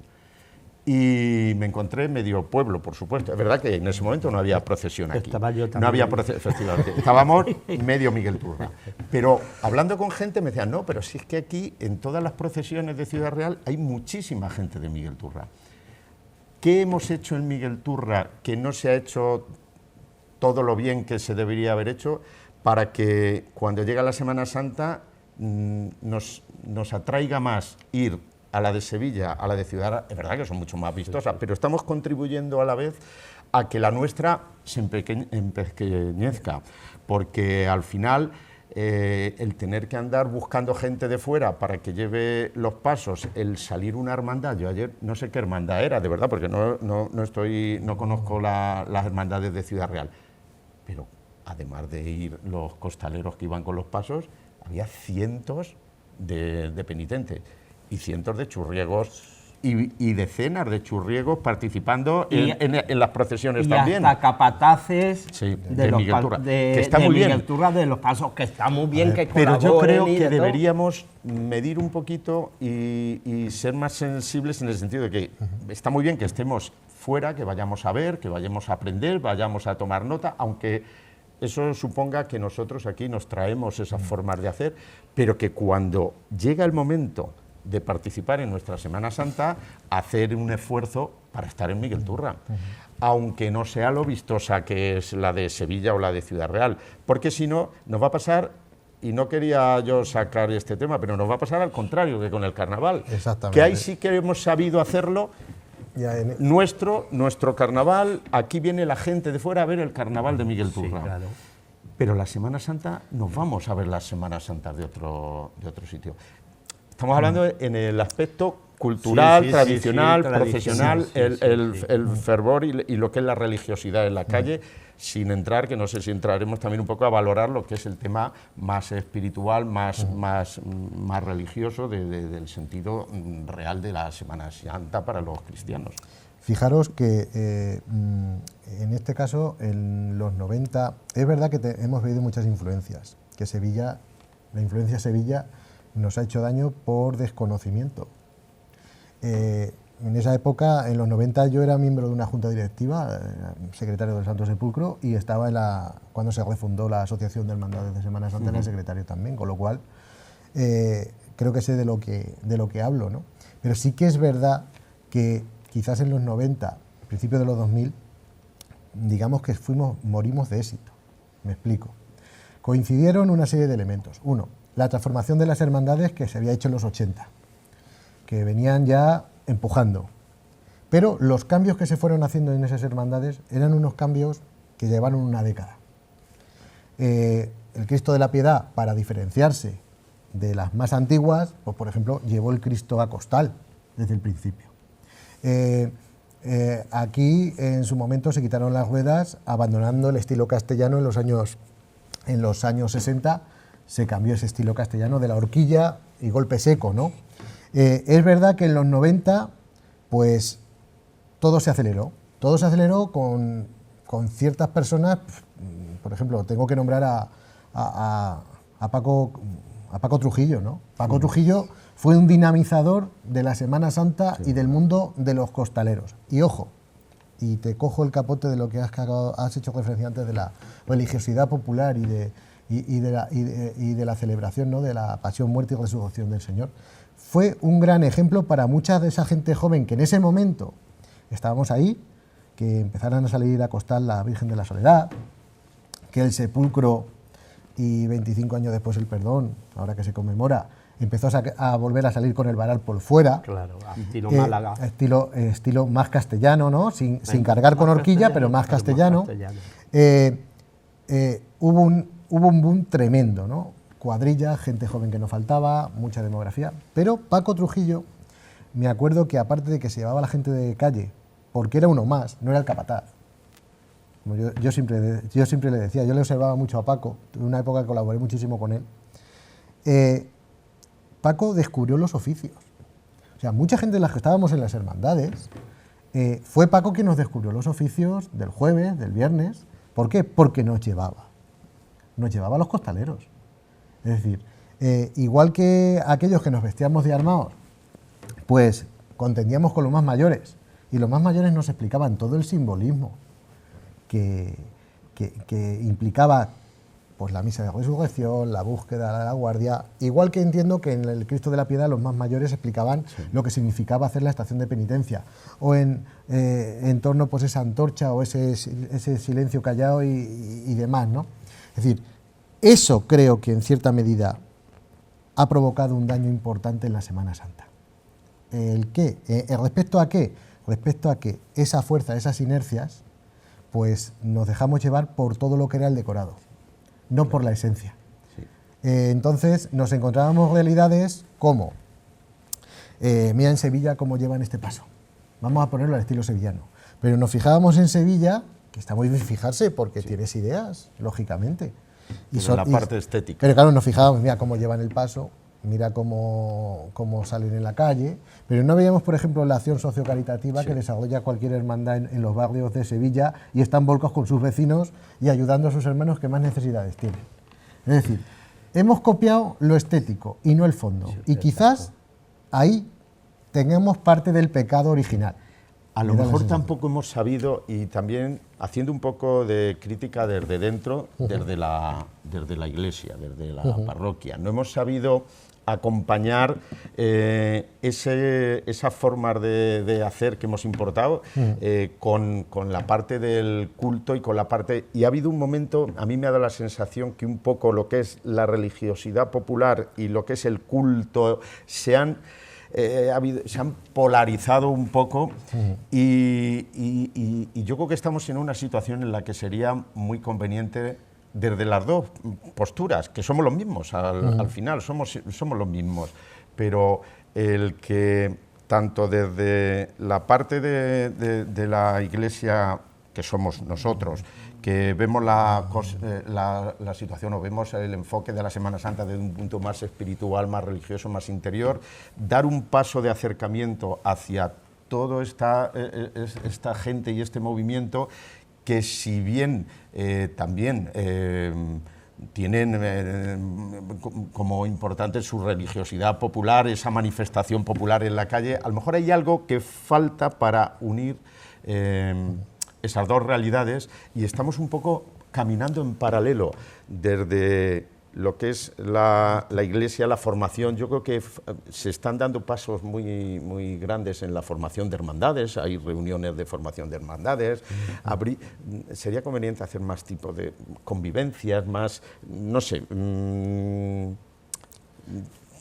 Speaker 3: Y me encontré medio pueblo, por supuesto. Es verdad que en ese momento no había procesión aquí.
Speaker 2: Estaba yo también.
Speaker 3: No había procesión, efectivamente. Estábamos medio Miguel Turra. Pero hablando con gente me decían, no, pero si es que aquí en todas las procesiones de Ciudad Real hay muchísima gente de Miguel Turra. ¿Qué hemos hecho en Miguel Turra que no se ha hecho todo lo bien que se debería haber hecho para que cuando llega la Semana Santa nos atraiga más ir a la de Sevilla, a la de Ciudad? Es verdad que son mucho más vistosas, pero estamos contribuyendo a la vez a que la nuestra se empequeñezca, porque al final el tener que andar buscando gente de fuera para que lleve los pasos, el salir una hermandad, yo ayer no sé qué hermandad era, de verdad, porque no conozco las hermandades de Ciudad Real, pero además de ir los costaleros que iban con los pasos, había cientos de penitentes y cientos de churriegos y decenas de churriegos participando en las procesiones
Speaker 2: y
Speaker 3: también.
Speaker 2: Y hasta capataces
Speaker 3: de Miguel Turra,
Speaker 2: que está muy bien. Miguel Turra de los pasos, que está muy bien, que colaboren.
Speaker 3: Pero yo creo que deberíamos medir un poquito y ser más sensibles en el sentido de que está muy bien que estemos fuera, que vayamos a ver, que vayamos a aprender, vayamos a tomar nota, aunque eso suponga que nosotros aquí nos traemos esas formas de hacer, pero que cuando llega el momento de participar en nuestra Semana Santa, hacer un esfuerzo para estar en Miguel Turra, aunque no sea lo vistosa que es la de Sevilla o la de Ciudad Real, porque si no, nos va a pasar, y no quería yo sacar este tema, pero nos va a pasar al contrario que con el carnaval, que ahí sí que hemos sabido hacerlo. Nuestro carnaval, aquí viene la gente de fuera a ver el carnaval de Miguel Turra. Sí, claro. Pero la Semana Santa, nos vamos a ver las Semanas Santas de otro sitio. Estamos hablando en el aspecto cultural, tradicional, profesional, el fervor y lo que es la religiosidad en la calle, sin entrar, que no sé si entraremos también un poco a valorar lo que es el tema más espiritual, más religioso del sentido real de la Semana Santa para los cristianos.
Speaker 1: Fijaros que en este caso, en los 90, es verdad que hemos vivido muchas influencias, que Sevilla, la influencia Sevilla nos ha hecho daño por desconocimiento. En esa época, en los 90, yo era miembro de una junta directiva, secretario del Santo Sepulcro, y estaba cuando se refundó la Asociación de Hermandades de Semana Santa, era secretario también, con lo cual creo que sé de lo que hablo, ¿no? Pero sí que es verdad que quizás en los 90, principios de los 2000, digamos que morimos de éxito. Me explico. Coincidieron una serie de elementos. Uno, la transformación de las hermandades que se había hecho en los 80, que venían ya empujando. Pero los cambios que se fueron haciendo en esas hermandades eran unos cambios que llevaron una década. El Cristo de la Piedad, para diferenciarse de las más antiguas, pues por ejemplo, llevó el Cristo a costal desde el principio. Aquí en su momento se quitaron las ruedas, abandonando el estilo castellano en los años 60, se cambió ese estilo castellano de la horquilla y golpe seco, ¿no? Es verdad que en los 90, pues todo se aceleró con ciertas personas. Por ejemplo, tengo que nombrar a Paco Trujillo, ¿no? Paco Trujillo fue un dinamizador de la Semana Santa y del mundo de los costaleros. Y ojo, y te cojo el capote de lo que has hecho referencia antes de la religiosidad popular y de la celebración, ¿no?, de la pasión, muerte y resurrección del Señor. Fue un gran ejemplo para mucha de esa gente joven que en ese momento estábamos ahí, que empezaran a salir a costal la Virgen de la Soledad, que el sepulcro y 25 años después el perdón, ahora que se conmemora, empezó a volver a salir con el varal por fuera. Claro, estilo Málaga. Estilo más castellano, ¿no? Sin cargar con horquilla, pero más castellano. Hubo un boom tremendo, ¿no? Cuadrilla, gente joven que no faltaba, mucha demografía. Pero Paco Trujillo, me acuerdo que aparte de que se llevaba a la gente de calle, porque era uno más, no era el capataz. Como yo siempre le decía, yo le observaba mucho a Paco, en una época que colaboré muchísimo con él. Paco descubrió los oficios. O sea, mucha gente de las que estábamos en las hermandades, fue Paco quien nos descubrió los oficios del jueves, del viernes. ¿Por qué? Porque nos llevaba a los costaleros. Es decir, igual que aquellos que nos vestíamos de armados, pues contendíamos con los más mayores, y los más mayores nos explicaban todo el simbolismo que implicaba, pues, la misa de resurrección, la búsqueda de la guardia, igual que entiendo que en el Cristo de la Piedad los más mayores explicaban lo que significaba hacer la estación de penitencia, o en torno, pues, esa antorcha o ese silencio callado y demás, ¿no? Es decir, eso creo que en cierta medida ha provocado un daño importante en la Semana Santa. ¿Respecto a qué? Respecto a que esa fuerza, esas inercias, pues nos dejamos llevar por todo lo que era el decorado, no por la esencia. Sí. Entonces nos encontrábamos realidades como, mira en Sevilla cómo llevan este paso, vamos a ponerlo al estilo sevillano, pero nos fijábamos en Sevilla, que está muy bien fijarse porque tienes ideas, lógicamente.
Speaker 3: La parte estética.
Speaker 1: Pero claro, nos fijábamos, mira cómo llevan el paso, mira cómo salen en la calle, pero no veíamos, por ejemplo, la acción sociocaritativa que desarrolla cualquier hermandad en los barrios de Sevilla y están volcados con sus vecinos y ayudando a sus hermanos que más necesidades tienen. Es decir, hemos copiado lo estético y no el fondo, y quizás ahí tengamos parte del pecado original.
Speaker 3: A lo mejor tampoco hemos sabido, y también haciendo un poco de crítica desde dentro, desde la iglesia, desde la parroquia, no hemos sabido acompañar esas formas de hacer que hemos importado con la parte del culto y con la parte... Y ha habido un momento, a mí me ha dado la sensación que un poco lo que es la religiosidad popular y lo que es el culto se han polarizado un poco y yo creo que estamos en una situación en la que sería muy conveniente desde las dos posturas, que somos los mismos, al final somos los mismos, pero el que tanto desde la parte de la Iglesia, que somos nosotros, que vemos la situación o vemos el enfoque de la Semana Santa desde un punto más espiritual, más religioso, más interior, dar un paso de acercamiento hacia toda esta gente y este movimiento que si bien también tienen como importante su religiosidad popular, esa manifestación popular en la calle, a lo mejor hay algo que falta para unir esas dos realidades y estamos un poco caminando en paralelo desde lo que es la Iglesia, la formación. Yo creo que se están dando pasos muy, muy grandes en la formación de hermandades, hay reuniones de formación de hermandades, sería conveniente hacer más tipo de convivencias, más, no sé,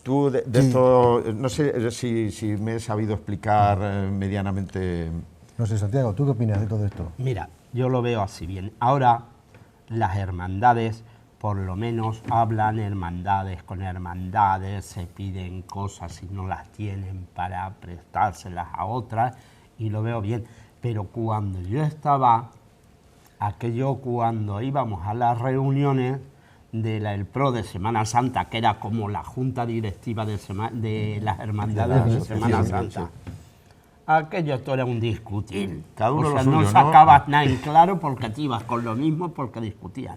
Speaker 3: tú de esto, no sé si me he sabido explicar medianamente.
Speaker 1: No sé, Santiago, ¿tú qué opinas de todo esto?
Speaker 2: Mira, yo lo veo así bien. Ahora las hermandades por lo menos hablan hermandades con hermandades, se piden cosas y no las tienen para prestárselas a otras, y lo veo bien. Pero cuando yo estaba, cuando íbamos a las reuniones del PRO de Semana Santa, que era como la junta directiva de las hermandades de Semana Santa, aquello esto era un discutir.
Speaker 3: Cada uno
Speaker 2: o sea,
Speaker 3: lo suyo,
Speaker 2: no sacabas nada en claro porque te ibas con lo mismo porque discutían.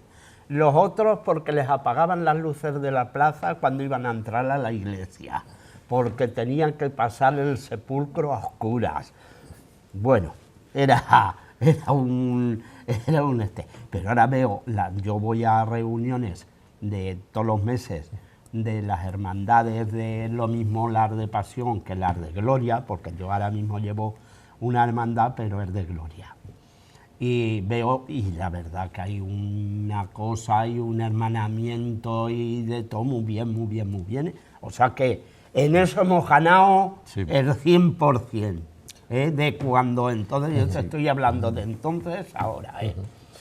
Speaker 2: Los otros porque les apagaban las luces de la plaza cuando iban a entrar a la iglesia, porque tenían que pasar el sepulcro a oscuras. Bueno, era un Pero ahora veo, yo voy a reuniones de todos los meses de las hermandades de lo mismo las de Pasión que las de Gloria, porque yo ahora mismo llevo una hermandad, pero es de Gloria. Y veo, y la verdad que hay una cosa y un hermanamiento y de todo muy bien, muy bien, muy bien. O sea que en eso hemos ganado el 100%, de cuando entonces, yo te estoy hablando de entonces, ahora,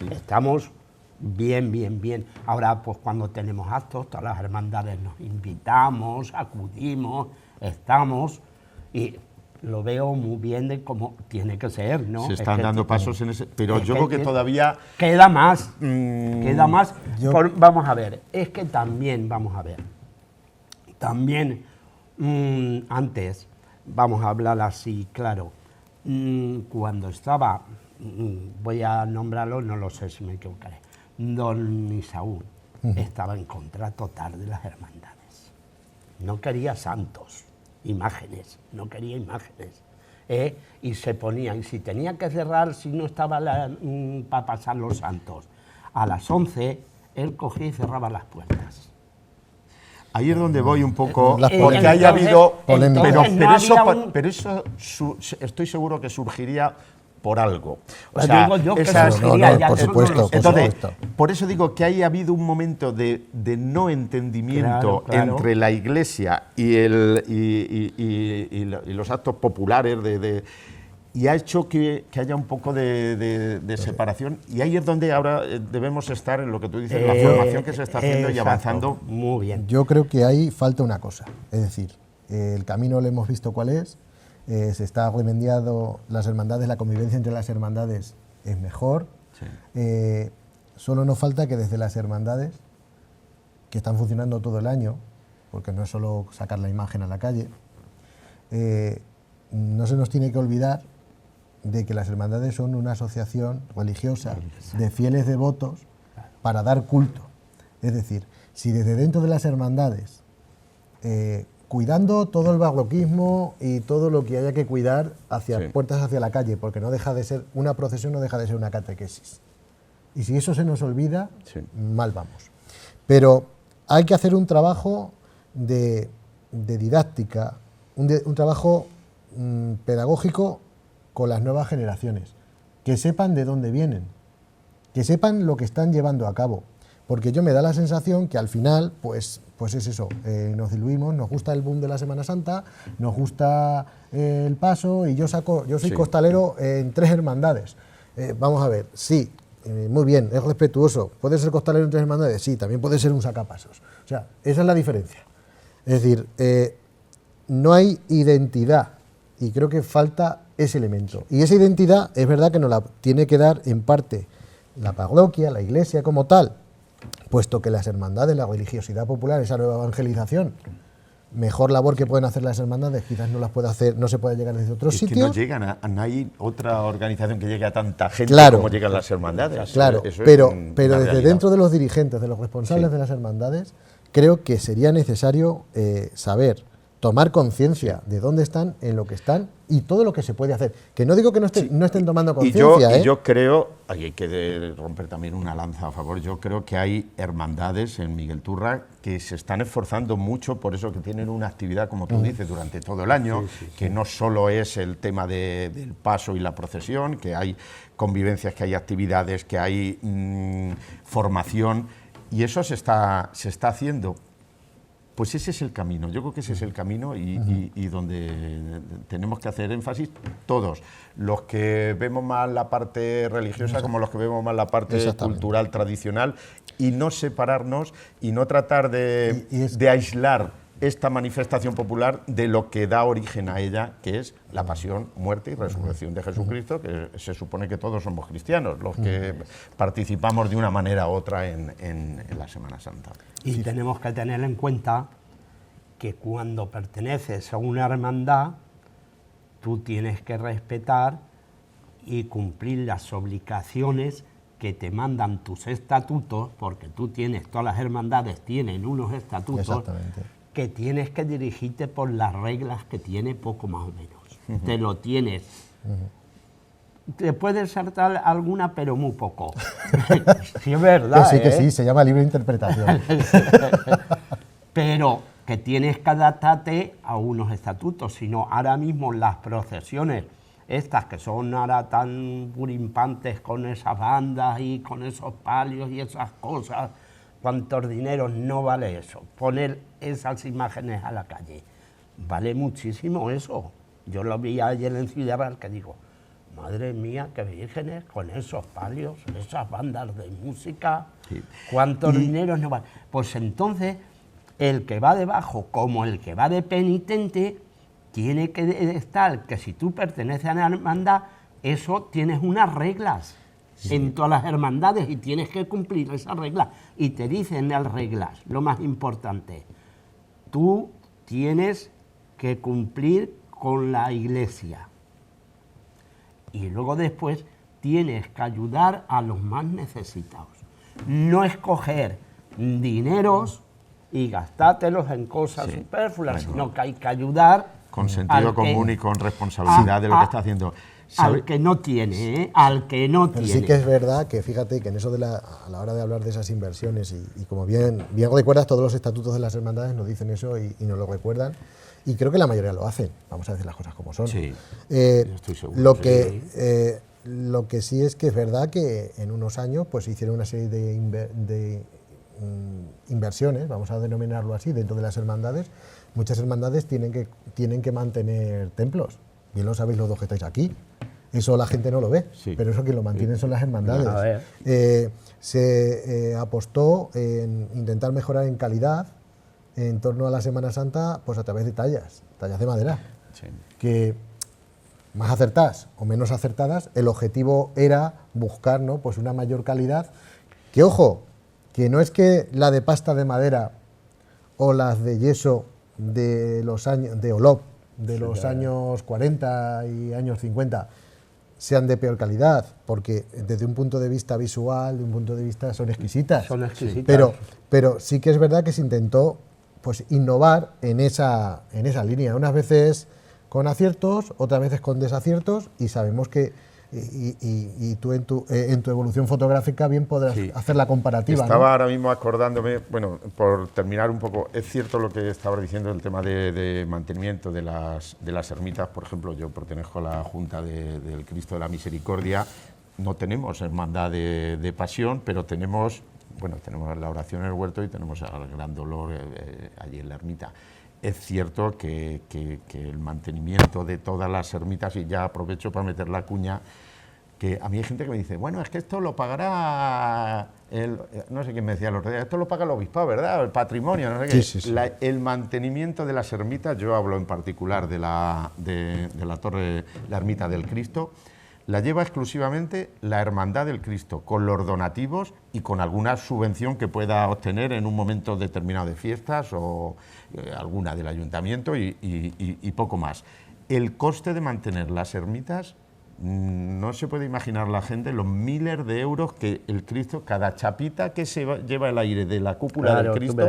Speaker 2: estamos bien, bien, bien. Ahora, pues cuando tenemos actos, todas las hermandades nos invitamos, acudimos, estamos, y lo veo muy bien de cómo tiene que ser, ¿no?
Speaker 3: Se están dando pasos en ese... Pero yo creo que todavía...
Speaker 2: Queda más, queda más. Vamos a ver, es que también, vamos a ver, también antes, vamos a hablar así, claro, cuando estaba, voy a nombrarlo, no lo sé si me equivocaré, don Isaú estaba en contra total de las hermandades. No quería santos, imágenes, no quería imágenes. Y se ponía, y si tenía que cerrar, si no estaba para pasar los santos, a las 11, él cogía y cerraba las puertas.
Speaker 3: Ahí es donde voy un poco, porque haya habido... Pero eso estoy seguro que surgiría por algo. O sea,
Speaker 2: digo yo que surgiría,
Speaker 1: por supuesto.
Speaker 3: Por eso digo que haya habido un momento de no entendimiento entre la Iglesia y los actos populares y ha hecho que haya un poco de separación, y ahí es donde ahora debemos estar en lo que tú dices, la formación que se está haciendo y avanzando.
Speaker 2: Muy bien.
Speaker 1: Yo creo que ahí falta una cosa, es decir, el camino lo hemos visto cuál es, se está remediando las hermandades, la convivencia entre las hermandades es mejor, solo nos falta que desde las hermandades, que están funcionando todo el año, porque no es solo sacar la imagen a la calle, no se nos tiene que olvidar de que las hermandades son una asociación religiosa de fieles devotos para dar culto. Es decir, si desde dentro de las hermandades, cuidando todo el barroquismo y todo lo que haya que cuidar hacia puertas hacia la calle, porque no deja de ser una procesión, no deja de ser una catequesis. Y si eso se nos olvida, mal vamos. Pero hay que hacer un trabajo de de didáctica, un trabajo pedagógico con las nuevas generaciones, que sepan de dónde vienen, que sepan lo que están llevando a cabo, porque yo me da la sensación que al final, pues es eso, nos diluimos, nos gusta el boom de la Semana Santa, nos gusta el paso, y yo soy costalero en 3 hermandades. Vamos a ver, sí, muy bien, es respetuoso, ¿puede ser costalero en 3 hermandades? Sí, también puede ser un sacapasos. O sea, esa es la diferencia. Es decir, no hay identidad, y creo que falta ese elemento. Y esa identidad es verdad que nos la tiene que dar en parte la parroquia, la iglesia como tal, puesto que las hermandades, la religiosidad popular, esa nueva evangelización, mejor labor que pueden hacer las hermandades, quizás no las puede hacer, no se puede llegar desde otros sitios.
Speaker 3: Que no llegan no hay otra organización que llegue a tanta gente como llegan las hermandades.
Speaker 1: Claro,
Speaker 3: eso
Speaker 1: pero
Speaker 3: es
Speaker 1: desde
Speaker 3: realidad.
Speaker 1: dentro de los dirigentes, de los responsables de las hermandades, creo que sería necesario saber, tomar conciencia de dónde están, en lo que están y todo lo que se puede hacer. Que no digo que no estén tomando conciencia.
Speaker 3: Y yo creo, hay que romper también una lanza a favor, yo creo que hay hermandades en Miguel Turra que se están esforzando mucho, por eso que tienen una actividad, como tú dices, durante todo el año, que no solo es el tema del paso y la procesión, que hay convivencias, que hay actividades, que hay formación, y eso se está haciendo. Pues ese es el camino, yo creo que ese es el camino y donde tenemos que hacer énfasis todos, los que vemos más la parte religiosa como los que vemos más la parte cultural, tradicional, y no separarnos y no tratar de aislar esta manifestación popular de lo que da origen a ella, que es la pasión, muerte y resurrección de Jesucristo, que se supone que todos somos cristianos, los que participamos de una manera u otra en la Semana Santa.
Speaker 2: Y tenemos que tener en cuenta que cuando perteneces a una hermandad, tú tienes que respetar y cumplir las obligaciones que te mandan tus estatutos, porque todas las hermandades tienen unos estatutos que tienes que dirigirte por las reglas que tiene, poco más o menos. Te lo tienes. Te puede saltar alguna, pero muy poco. Sí, es verdad.
Speaker 1: Que sí, se llama libre interpretación.
Speaker 2: Pero que tienes que adaptarte a unos estatutos, sino ahora mismo las procesiones, estas que son ahora tan purimpantes con esas bandas y con esos palios y esas cosas, cuántos dineros, no vale eso. Poner esas imágenes a la calle, vale muchísimo eso. Yo lo vi ayer en Ciudad Real, que digo, madre mía, qué vírgenes, con esos palios, esas bandas de música, cuántos dineros no vale. Pues entonces, el que va debajo, como el que va de penitente, tiene que estar, que si tú perteneces a la hermandad, eso tienes unas reglas en todas las hermandades y tienes que cumplir esas reglas. Y te dicen las reglas, lo más importante, tú tienes que cumplir con la iglesia. Y luego después tienes que ayudar a los más necesitados. No escoger dineros y gastártelos en cosas superfluas, sino que hay que ayudar
Speaker 3: con sentido común y con responsabilidad de lo que está haciendo.
Speaker 2: Al que no tiene, al que no
Speaker 1: Pero
Speaker 2: tiene.
Speaker 1: sí que es verdad que fíjate que en eso a la hora de hablar de esas inversiones y como bien recuerdas, todos los estatutos de las hermandades nos dicen eso y nos lo recuerdan, y creo que la mayoría lo hacen, vamos a decir las cosas como son.
Speaker 3: Sí, estoy seguro.
Speaker 1: Lo que sí es que es verdad que en unos años pues se hicieron una serie de inversiones, vamos a denominarlo así, dentro de las hermandades. Muchas hermandades tienen que mantener templos, bien lo sabéis los dos que estáis aquí. Eso la gente no lo ve, pero eso quien lo mantiene son las hermandades. Se apostó en intentar mejorar en calidad en torno a la Semana Santa, pues a través de tallas de madera, que más acertadas o menos acertadas, el objetivo era buscar, ¿no?, pues una mayor calidad, que ojo, que no es que la de pasta de madera o las de yeso de los años de Olop, de los años 40 y años 50 sean de peor calidad, porque desde un punto de vista visual, de un punto de vista son exquisitas.
Speaker 2: Son exquisitas.
Speaker 1: Pero sí que es verdad que se intentó pues innovar en esa línea, unas veces con aciertos, otras veces con desaciertos, y sabemos que y tú en tu evolución fotográfica bien podrás hacer la comparativa.
Speaker 3: Estaba
Speaker 1: ¿no?
Speaker 3: ahora mismo acordándome, bueno, por terminar un poco, es cierto lo que estabas diciendo, el tema de mantenimiento de las ermitas. Por ejemplo, yo pertenezco a la Junta del Cristo de la Misericordia. No tenemos hermandad de pasión, pero tenemos la oración en el huerto y tenemos al Gran Dolor allí en la ermita. Es cierto que el mantenimiento de todas las ermitas, y ya aprovecho para meter la cuña, que a mí hay gente que me dice, bueno, es que esto lo pagará, no sé quién me decía el otro día, esto lo paga el obispado, ¿verdad? El patrimonio, no sé qué.
Speaker 1: Sí.
Speaker 3: El mantenimiento de las ermitas, yo hablo en particular de la torre, la ermita del Cristo, la lleva exclusivamente la Hermandad del Cristo, con los donativos y con alguna subvención que pueda obtener en un momento determinado de fiestas o alguna del ayuntamiento y poco más. El coste de mantener las ermitas, no se puede imaginar la gente los miles de euros que el Cristo, cada chapita que lleva el aire de la cúpula del Cristo,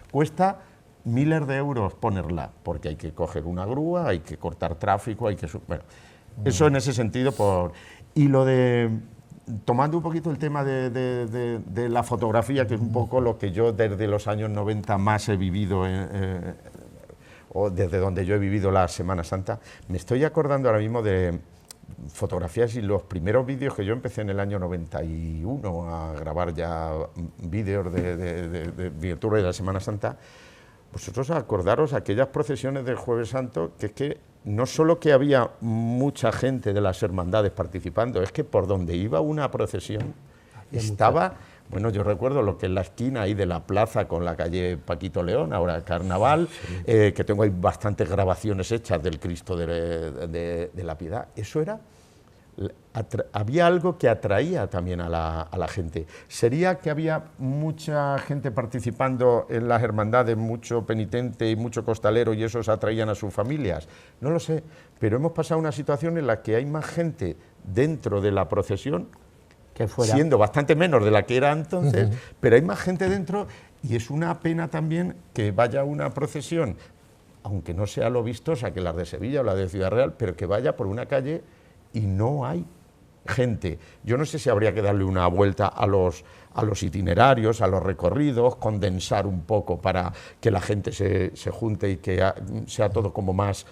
Speaker 3: cuesta miles de euros ponerla, porque hay que coger una grúa, hay que cortar tráfico, hay que... Bueno, eso en ese sentido. Y lo de, tomando un poquito el tema de la fotografía, que es un poco lo que yo desde los años 90 más he vivido, o desde donde yo he vivido la Semana Santa, me estoy acordando ahora mismo de fotografías y los primeros vídeos que yo empecé en el año 91 a grabar ya vídeos de Virtud de la Semana Santa. Vosotros acordaros aquellas procesiones del Jueves Santo, que es que no solo que había mucha gente de las hermandades participando, es que por donde iba una procesión estaba, bueno, yo recuerdo lo que es la esquina ahí de la plaza con la calle Paquito León, ahora Carnaval, que tengo ahí bastantes grabaciones hechas del Cristo de la Piedad. Eso era... había algo que atraía también a la gente. ¿Sería que había mucha gente participando en las hermandades, mucho penitente y mucho costalero, y esos atraían a sus familias? No lo sé, pero hemos pasado una situación en la que hay más gente dentro de la procesión,
Speaker 2: que fuera,
Speaker 3: siendo bastante menos de la que era entonces, pero hay más gente dentro, y es una pena también que vaya una procesión, aunque no sea lo vistosa que las de Sevilla o la de Ciudad Real, pero que vaya por una calle y no hay gente. Yo no sé si habría que darle una vuelta a los itinerarios, a los recorridos, condensar un poco para que la gente se junte y que sea todo como más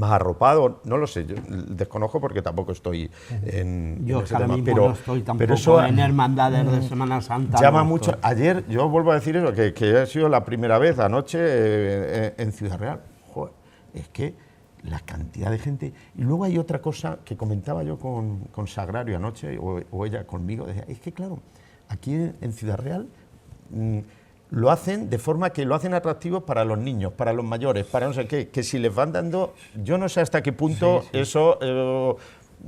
Speaker 3: arropado. No lo sé, yo desconozco porque tampoco estoy en ese tema,
Speaker 2: pero no estoy tampoco eso, en hermandades de Semana Santa.
Speaker 3: Llama mucho. Ayer, yo vuelvo a decir eso, que ha sido la primera vez anoche en Ciudad Real. Joder, es que la cantidad de gente. Y luego hay otra cosa que comentaba yo con Sagrario anoche, o ella conmigo, decía, es que claro, aquí en Ciudad Real lo hacen de forma que lo hacen atractivo para los niños, para los mayores, para no sé qué, que si les van dando, yo no sé hasta qué punto eso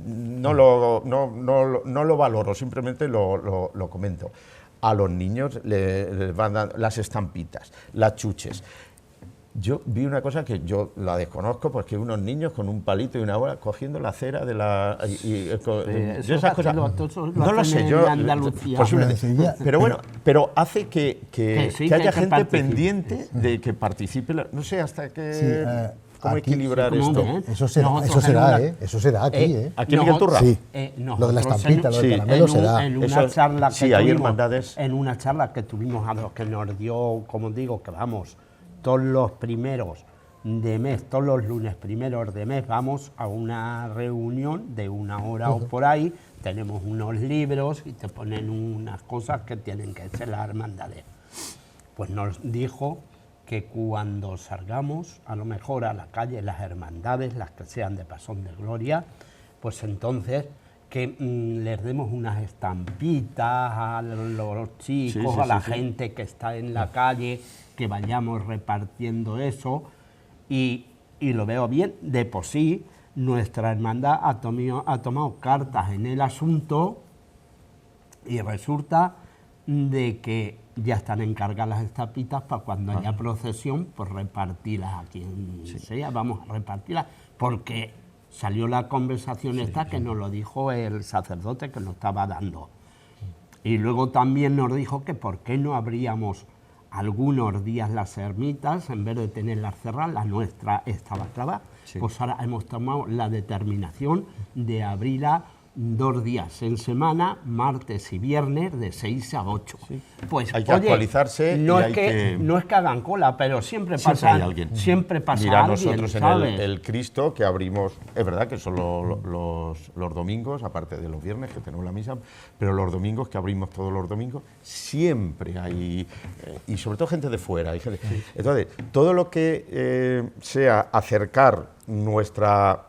Speaker 3: no lo valoro, simplemente lo comento. A los niños les van dando las estampitas, las chuches. Yo vi una cosa que yo la desconozco, porque unos niños con un palito y una bola cogiendo la cera de la... yo esas cosas no lo sé, yo... Pero bueno, pero hace que haya gente pendiente de que participe, no sé hasta qué... ¿Cómo
Speaker 1: aquí,
Speaker 3: equilibrar esto?
Speaker 1: Eso será aquí, ¿eh?
Speaker 3: ¿Aquí en Miguel Turra?
Speaker 1: Sí, lo de la estampita, lo del caramelo será.
Speaker 2: En una charla que
Speaker 3: hay hermandades.
Speaker 2: En una charla que tuvimos, que nos dio, como digo, que vamos... Todos los primeros de mes, todos los lunes primeros de mes, vamos a una reunión de 1 hora o por ahí, tenemos unos libros y te ponen unas cosas que tienen que ser las hermandades. Pues nos dijo que cuando salgamos, a lo mejor a la calle, las hermandades, las que sean de Pasón de Gloria, pues entonces que les demos unas estampitas a los chicos, a la gente que está en la calle, que vayamos repartiendo eso, y lo veo bien. De por sí, nuestra hermandad ha tomado cartas en el asunto, y resulta de que ya están encargadas las estampitas para cuando haya procesión, pues repartirlas a quien sea, vamos a repartirlas, porque salió la conversación que nos lo dijo el sacerdote que nos estaba dando. Y luego también nos dijo que por qué no abríamos algunos días las ermitas, en vez de tenerlas cerradas, la nuestra estaba clavada.
Speaker 3: Sí.
Speaker 2: Pues ahora hemos tomado la determinación de abrirla 2 días en semana, martes y viernes, de 6 a 8.
Speaker 3: Sí.
Speaker 2: Pues,
Speaker 3: Hay que actualizarse
Speaker 2: no
Speaker 3: y
Speaker 2: es
Speaker 3: hay
Speaker 2: que no es que hagan cola, pero siempre pasa
Speaker 3: hay alguien.
Speaker 2: Siempre pasa
Speaker 3: Mira,
Speaker 2: alguien,
Speaker 3: nosotros en
Speaker 2: ¿sabes?
Speaker 3: el Cristo que abrimos, es verdad que son los domingos, aparte de los viernes que tenemos la misa, pero los domingos, que abrimos todos los domingos, siempre hay, y sobre todo gente de fuera. Hay gente. Sí. Entonces, todo lo que sea acercar nuestra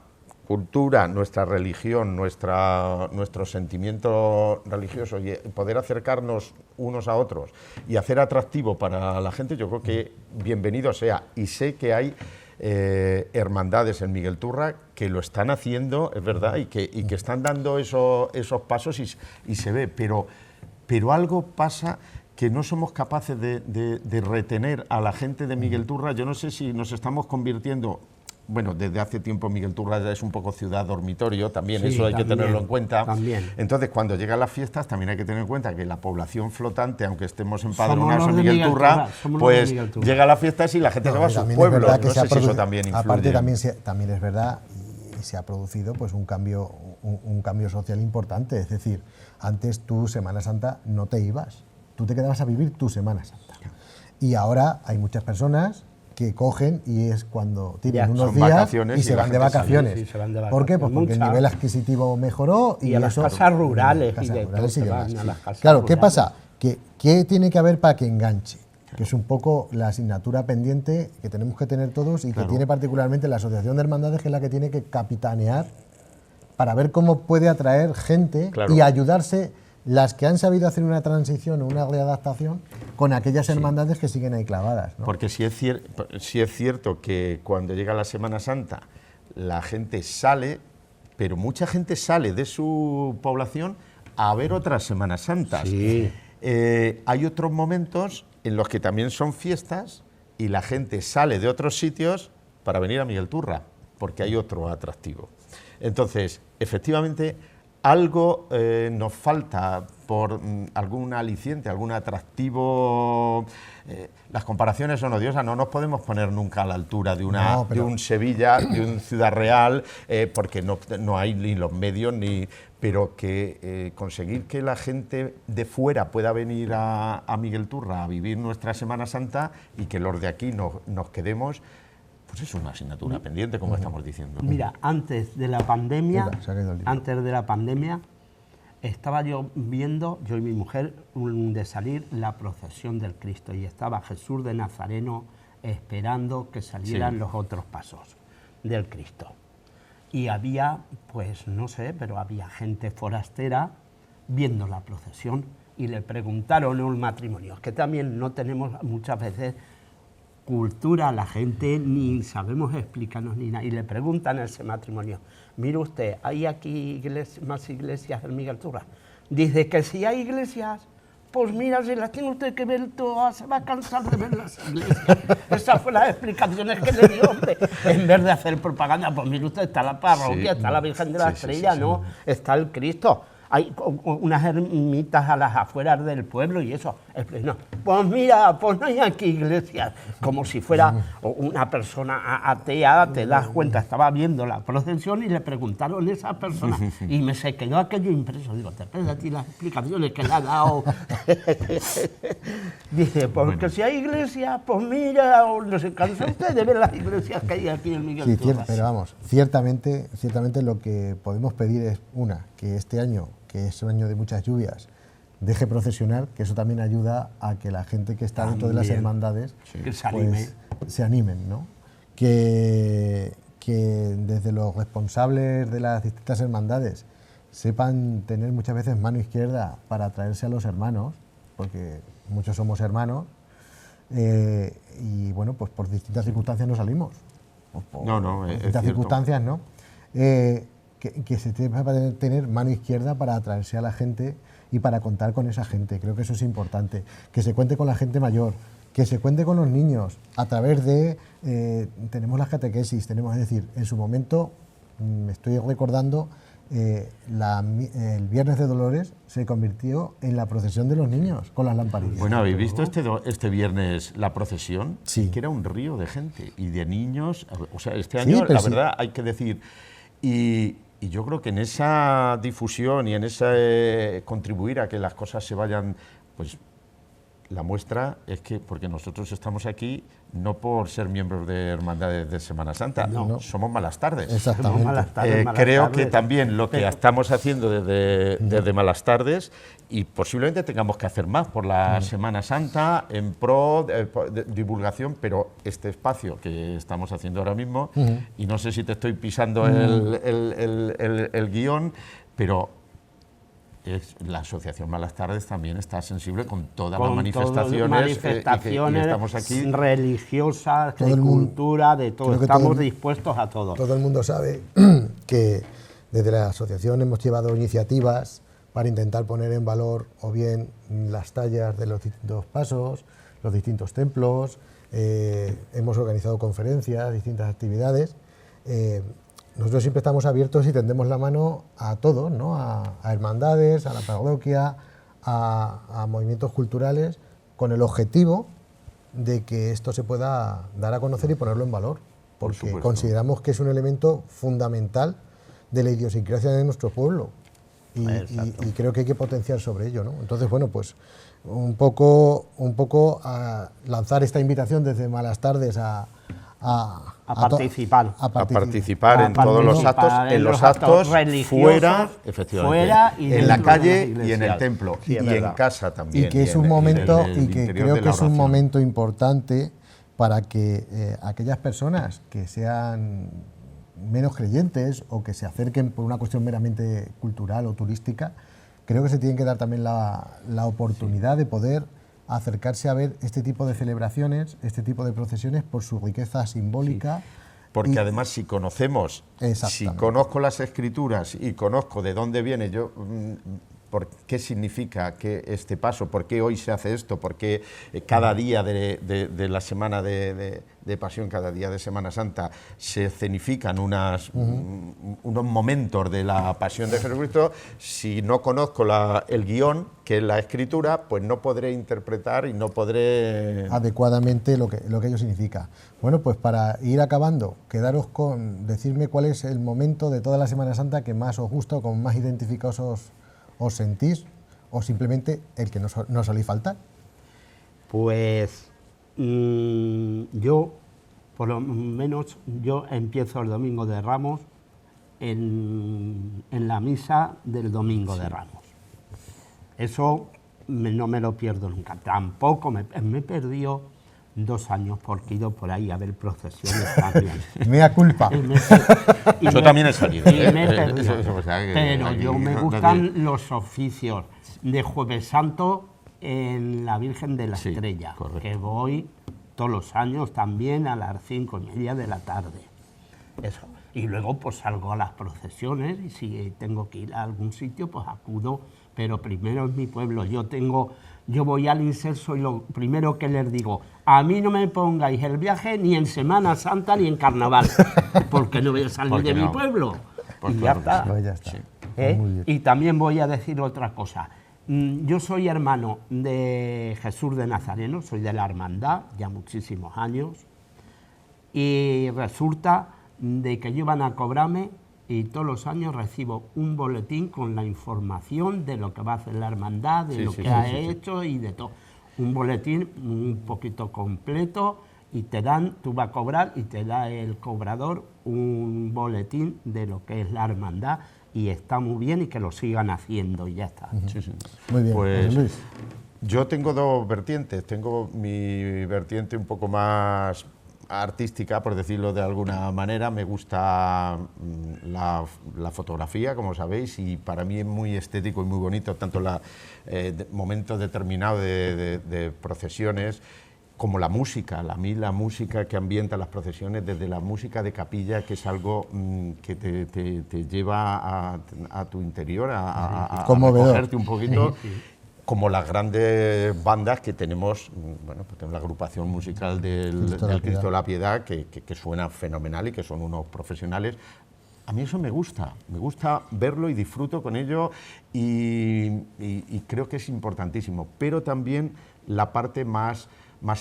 Speaker 3: cultura, nuestra religión, nuestro sentimiento religioso y poder acercarnos unos a otros y hacer atractivo para la gente, yo creo que bienvenido sea. Y sé que hay hermandades en Miguel Turra que lo están haciendo, es verdad, y que están dando esos pasos y se ve, pero algo pasa que no somos capaces de retener a la gente de Miguel Turra. Yo no sé si nos estamos convirtiendo... Bueno, desde hace tiempo Miguel Turra ya es un poco ciudad dormitorio, también sí, eso hay que tenerlo en cuenta.
Speaker 2: También.
Speaker 3: Entonces, cuando llegan las fiestas, también hay que tener en cuenta que la población flotante, aunque estemos empadronados en Miguel Turra, pues llega a las fiestas y la gente se va a sus pueblos. No sé si eso también influye.
Speaker 1: Aparte, también es verdad, y se ha producido pues un cambio social importante. Es decir, antes tú, Semana Santa, no te ibas, tú te quedabas a vivir tu Semana Santa. Y ahora hay muchas personas que cogen y es cuando tienen unos días y se van de vacaciones. Sí, ¿por qué? Pues porque el nivel adquisitivo mejoró
Speaker 2: y a las casas rurales y
Speaker 1: demás. Claro, ¿qué pasa? ¿Qué tiene que haber para que enganche? Que es un poco la asignatura pendiente que tenemos que tener todos y que tiene particularmente la Asociación de Hermandades, que es la que tiene que capitanear para ver cómo puede atraer gente y ayudarse las que han sabido hacer una transición o una readaptación con aquellas hermandades que siguen ahí clavadas, ¿no?
Speaker 3: Porque sí es cierto que cuando llega la Semana Santa la gente sale, pero mucha gente sale de su población a ver otras Semanas Santas.
Speaker 2: Sí.
Speaker 3: Hay otros momentos en los que también son fiestas y la gente sale de otros sitios para venir a Miguel Turra, porque hay otro atractivo. Entonces, efectivamente, algo nos falta por algún aliciente, algún atractivo. Las comparaciones son odiosas, no nos podemos poner nunca a la altura de un Sevilla, de un Ciudad Real, porque no hay ni los medios, pero que conseguir que la gente de fuera pueda venir a Miguel Turra a vivir nuestra Semana Santa y que los de aquí nos quedemos, pues es una asignatura pendiente, como estamos diciendo.
Speaker 2: Mira, antes de la pandemia, estaba yo viendo, yo y mi mujer, de salir la procesión del Cristo, y estaba Jesús de Nazareno esperando que salieran los otros pasos del Cristo. Y había, pues no sé, pero había gente forastera viendo la procesión y le preguntaron un matrimonio, que también no tenemos muchas veces cultura, la gente ni sabemos explicarnos ni nada, y le preguntan a ese matrimonio: mire usted, ¿hay aquí más iglesias en Miguel Turra? Dice que si hay iglesias, pues mira, si las tiene usted que ver todas, se va a cansar de ver las iglesias. Esas fueron las explicaciones que le dio, hombre. En vez de hacer propaganda, pues mire usted, está la parroquia, está la Virgen de la Estrella, ¿no? Está el Cristo. Hay unas ermitas a las afueras del pueblo y eso. No, pues mira, pues no hay aquí iglesias. Como si fuera una persona atea, te das cuenta. Estaba viendo la procesión y le preguntaron a esa persona y se quedó aquello impreso. Digo, te pegas a ti las explicaciones que le ha dado. Dice, pues que si hay iglesias, pues mira, no se cansa usted de ver las iglesias que hay aquí en Miguel Turra.
Speaker 1: Pero vamos, ciertamente lo que podemos pedir es, que este año, que es un año de muchas lluvias, deje procesionar, que eso también ayuda a que la gente que está dentro de las hermandades se animen, ¿no? Que desde los responsables de las distintas hermandades sepan tener muchas veces mano izquierda para atraerse a los hermanos, porque muchos somos hermanos, y bueno, pues por distintas circunstancias no salimos. Por distintas circunstancias, ¿no? Que se sepa tener mano izquierda para atraerse a la gente y para contar con esa gente. Creo que eso es importante. Que se cuente con la gente mayor, que se cuente con los niños a través de... tenemos las catequesis, es decir, en su momento, me estoy recordando el Viernes de Dolores se convirtió en la procesión de los niños con las lamparillas.
Speaker 3: Bueno, ¿habéis visto este viernes la procesión?
Speaker 1: Sí.
Speaker 3: Que era un río de gente y de niños. O sea, este año,
Speaker 1: pero
Speaker 3: la
Speaker 1: sí.
Speaker 3: verdad, hay que decir... Y yo creo que en esa difusión y en ese contribuir a que las cosas se vayan, pues la muestra es que, porque nosotros estamos aquí no por ser miembros de Hermandades de Semana Santa,
Speaker 1: No.
Speaker 3: somos Malas Tardes.
Speaker 1: Exactamente.
Speaker 2: Malas tardes, malas
Speaker 3: Creo
Speaker 2: tardes.
Speaker 3: que también lo que estamos haciendo desde Malas Tardes, y posiblemente tengamos que hacer más por la Semana Santa en pro de divulgación, pero este espacio que estamos haciendo ahora mismo, y no sé si te estoy pisando el guión, pero la Asociación Malas Tardes también está sensible con todas las manifestaciones, y estamos aquí.
Speaker 2: Religiosas,
Speaker 1: Todo
Speaker 2: de
Speaker 1: el mundo-
Speaker 2: cultura, de todo.
Speaker 1: creo que
Speaker 2: Estamos
Speaker 1: todo el-
Speaker 2: dispuestos a todo.
Speaker 1: Todo el mundo sabe que desde la asociación hemos llevado iniciativas para intentar poner en valor o bien las tallas de los distintos pasos, los distintos templos, hemos organizado conferencias, distintas actividades. Nosotros siempre estamos abiertos y tendemos la mano a todos, ¿no? a hermandades, a la parroquia, a movimientos culturales, con el objetivo de que esto se pueda dar a conocer y ponerlo en valor, porque
Speaker 3: supuesto.
Speaker 1: consideramos que es un elemento fundamental de la idiosincrasia de nuestro pueblo y creo que hay que potenciar sobre ello, ¿no? Entonces, bueno, pues un poco a lanzar esta invitación desde Malas Tardes a
Speaker 2: participar.
Speaker 3: A participar en
Speaker 2: A
Speaker 3: todos los
Speaker 2: participar
Speaker 3: actos,
Speaker 2: en
Speaker 3: en los
Speaker 2: los actos
Speaker 3: actos
Speaker 2: religiosos,
Speaker 3: fuera, efectivamente,
Speaker 2: fuera y
Speaker 3: en la
Speaker 2: dentro
Speaker 3: calle
Speaker 2: de las
Speaker 3: y en
Speaker 2: iglesias.
Speaker 3: el templo,
Speaker 2: Sí, es
Speaker 3: y en
Speaker 2: verdad.
Speaker 3: casa también.
Speaker 1: y que es
Speaker 3: en
Speaker 1: un
Speaker 3: el-
Speaker 1: momento
Speaker 3: en el
Speaker 1: y que
Speaker 3: interior
Speaker 1: creo
Speaker 3: de
Speaker 1: que
Speaker 3: la
Speaker 1: es un
Speaker 3: oración.
Speaker 1: momento importante para que aquellas personas que sean menos creyentes o que se acerquen por una cuestión meramente cultural o turística, creo que se tienen que dar también la oportunidad de poder acercarse a ver este tipo de celebraciones, este tipo de procesiones por su riqueza simbólica.
Speaker 3: Porque
Speaker 1: Y-
Speaker 3: además si conocemos, si
Speaker 1: Exactamente.
Speaker 3: conozco las escrituras y conozco de dónde viene yo, por qué significa que este paso, por qué hoy se hace esto, por qué cada día de la semana de Pasión, cada día de Semana Santa se escenifican unos momentos de la Pasión de Jesucristo, si no conozco el guión, que es la escritura, pues no podré interpretar y no podré...
Speaker 1: adecuadamente lo que ello significa. Bueno, pues para ir acabando, quedaros con decirme cuál es el momento de toda la Semana Santa que más os gusta o con más identificados os sentís, o simplemente el que no soléis faltar.
Speaker 2: Pues yo, por lo menos, yo empiezo el Domingo de Ramos en la misa del Domingo de Ramos. Eso no me lo pierdo nunca. Tampoco me he perdido 2 años porque he ido por ahí a ver procesiones también.
Speaker 1: Mea culpa.
Speaker 3: Yo también he salido,
Speaker 2: Y me he perdido.
Speaker 3: o sea, que
Speaker 2: Pero
Speaker 3: aquí
Speaker 2: yo me
Speaker 3: nadie-
Speaker 2: gustan los oficios de Jueves Santo en la Virgen de la
Speaker 3: Sí,
Speaker 2: Estrella,
Speaker 3: correcto.
Speaker 2: que voy todos los años también a las 5:30 de la tarde. Eso. Y luego pues salgo a las procesiones y si tengo que ir a algún sitio pues acudo, pero primero es mi pueblo. Yo voy al incenso y lo primero que les digo, a mí no me pongáis el viaje ni en Semana Santa ni en Carnaval, porque no voy a salir
Speaker 3: Porque
Speaker 2: de mi
Speaker 3: no.
Speaker 2: pueblo.
Speaker 3: Pues
Speaker 2: y
Speaker 3: claro
Speaker 2: ya
Speaker 3: que
Speaker 2: está.
Speaker 3: sí.
Speaker 1: Pues ya está.
Speaker 3: Sí.
Speaker 2: ¿Eh?
Speaker 1: Muy bien.
Speaker 2: Y también voy a decir otra cosa. Yo soy hermano de Jesús de Nazareno, soy de la hermandad, ya muchísimos años, y resulta de que llevan a cobrarme y todos los años recibo un boletín con la información de lo que va a hacer la hermandad, de
Speaker 3: Sí,
Speaker 2: lo
Speaker 3: sí,
Speaker 2: que
Speaker 3: sí,
Speaker 2: ha
Speaker 3: sí, sí.
Speaker 2: hecho y de todo. Un boletín un poquito completo y tú vas a cobrar y te da el cobrador un boletín de lo que es la hermandad y está muy bien y que lo sigan haciendo y ya está.
Speaker 3: Sí, sí.
Speaker 1: Muy bien,
Speaker 3: Pues
Speaker 1: José Luis.
Speaker 3: yo tengo 2 vertientes. Tengo mi vertiente un poco más artística, por decirlo de alguna manera. Me gusta la fotografía, como sabéis, y para mí es muy estético y muy bonito, tanto momentos determinados de procesiones, como la música. A mí la música que ambienta las procesiones, desde la música de capilla, que es algo que te lleva a tu interior, a
Speaker 1: Conmovedor.
Speaker 3: recogerte un poquito, como las grandes bandas que tenemos. Bueno, pues tenemos la agrupación musical del Cristo de la Piedad, que suena fenomenal y que son unos profesionales. a mí eso me gusta verlo y disfruto con ello y creo que es importantísimo, pero también la parte más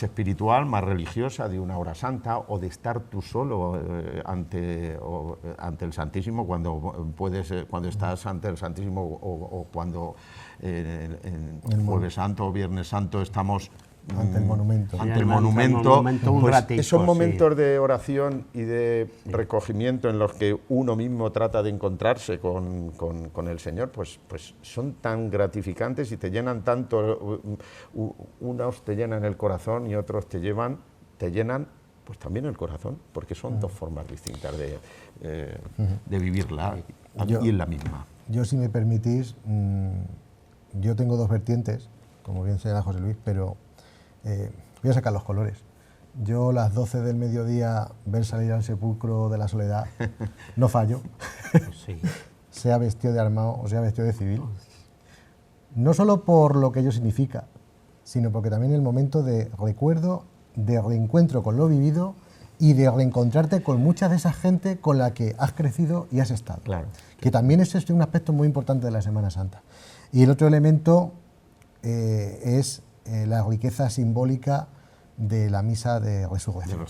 Speaker 3: espiritual, más religiosa de una hora santa o de estar tú solo ante el Santísimo cuando estás ante el Santísimo o cuando en Jueves Santo o Viernes Santo estamos
Speaker 1: ante el monumento.
Speaker 3: Ante el monumento,
Speaker 2: un
Speaker 3: pues
Speaker 2: ratico,
Speaker 3: esos
Speaker 2: sí.
Speaker 3: momentos de oración y de recogimiento en los que uno mismo trata de encontrarse con el Señor, pues son tan gratificantes y te llenan tanto, unos te llenan el corazón y otros te llenan pues también el corazón, porque son dos formas distintas de vivirla y en la misma.
Speaker 1: Yo, si me permitís, yo tengo dos vertientes, como bien señala José Luis, pero voy a sacar los colores. Yo, las 12 del mediodía, ver salir al sepulcro de la soledad, no fallo,
Speaker 2: Sí.
Speaker 1: sea vestido de armado o sea vestido de civil. No solo por lo que ello significa, sino porque también el momento de recuerdo, de reencuentro con lo vivido y de reencontrarte con mucha de esa gente con la que has crecido y has estado.
Speaker 3: Claro.
Speaker 1: Que también es un aspecto muy importante de la Semana Santa. Y el otro elemento es la riqueza simbólica de la misa de resurrección.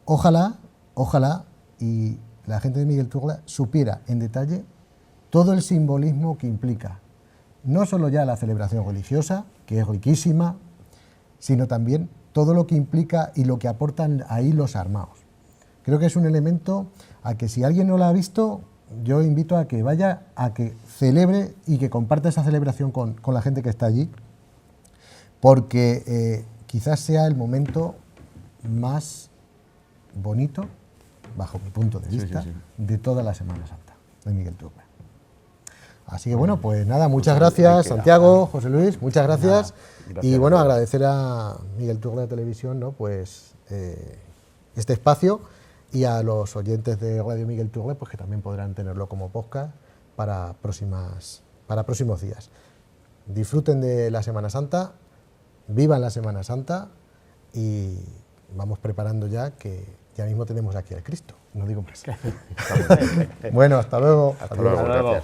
Speaker 1: Ojalá y la gente de Miguel Turla supiera en detalle todo el simbolismo que implica, no solo ya la celebración religiosa, que es riquísima, sino también todo lo que implica y lo que aportan ahí los armados. Creo que es un elemento a que, si alguien no lo ha visto, yo invito a que vaya, a que celebre y que comparta esa celebración con la gente que está allí, porque quizás sea el momento más bonito, bajo mi punto de vista, de toda la Semana Santa de Miguel Turla. Así que bueno, pues nada, muchas gracias Santiago, José Luis, muchas gracias. Y bueno, agradecer a Miguel Turla de Televisión, ¿no? Pues este espacio, y a los oyentes de Radio Miguel Turla, pues que también podrán tenerlo como podcast para próximos días. Disfruten de la Semana Santa, vivan la Semana Santa y vamos preparando ya, que ya mismo tenemos aquí al Cristo, no digo más. Bueno, hasta luego.
Speaker 3: Hasta luego, gracias.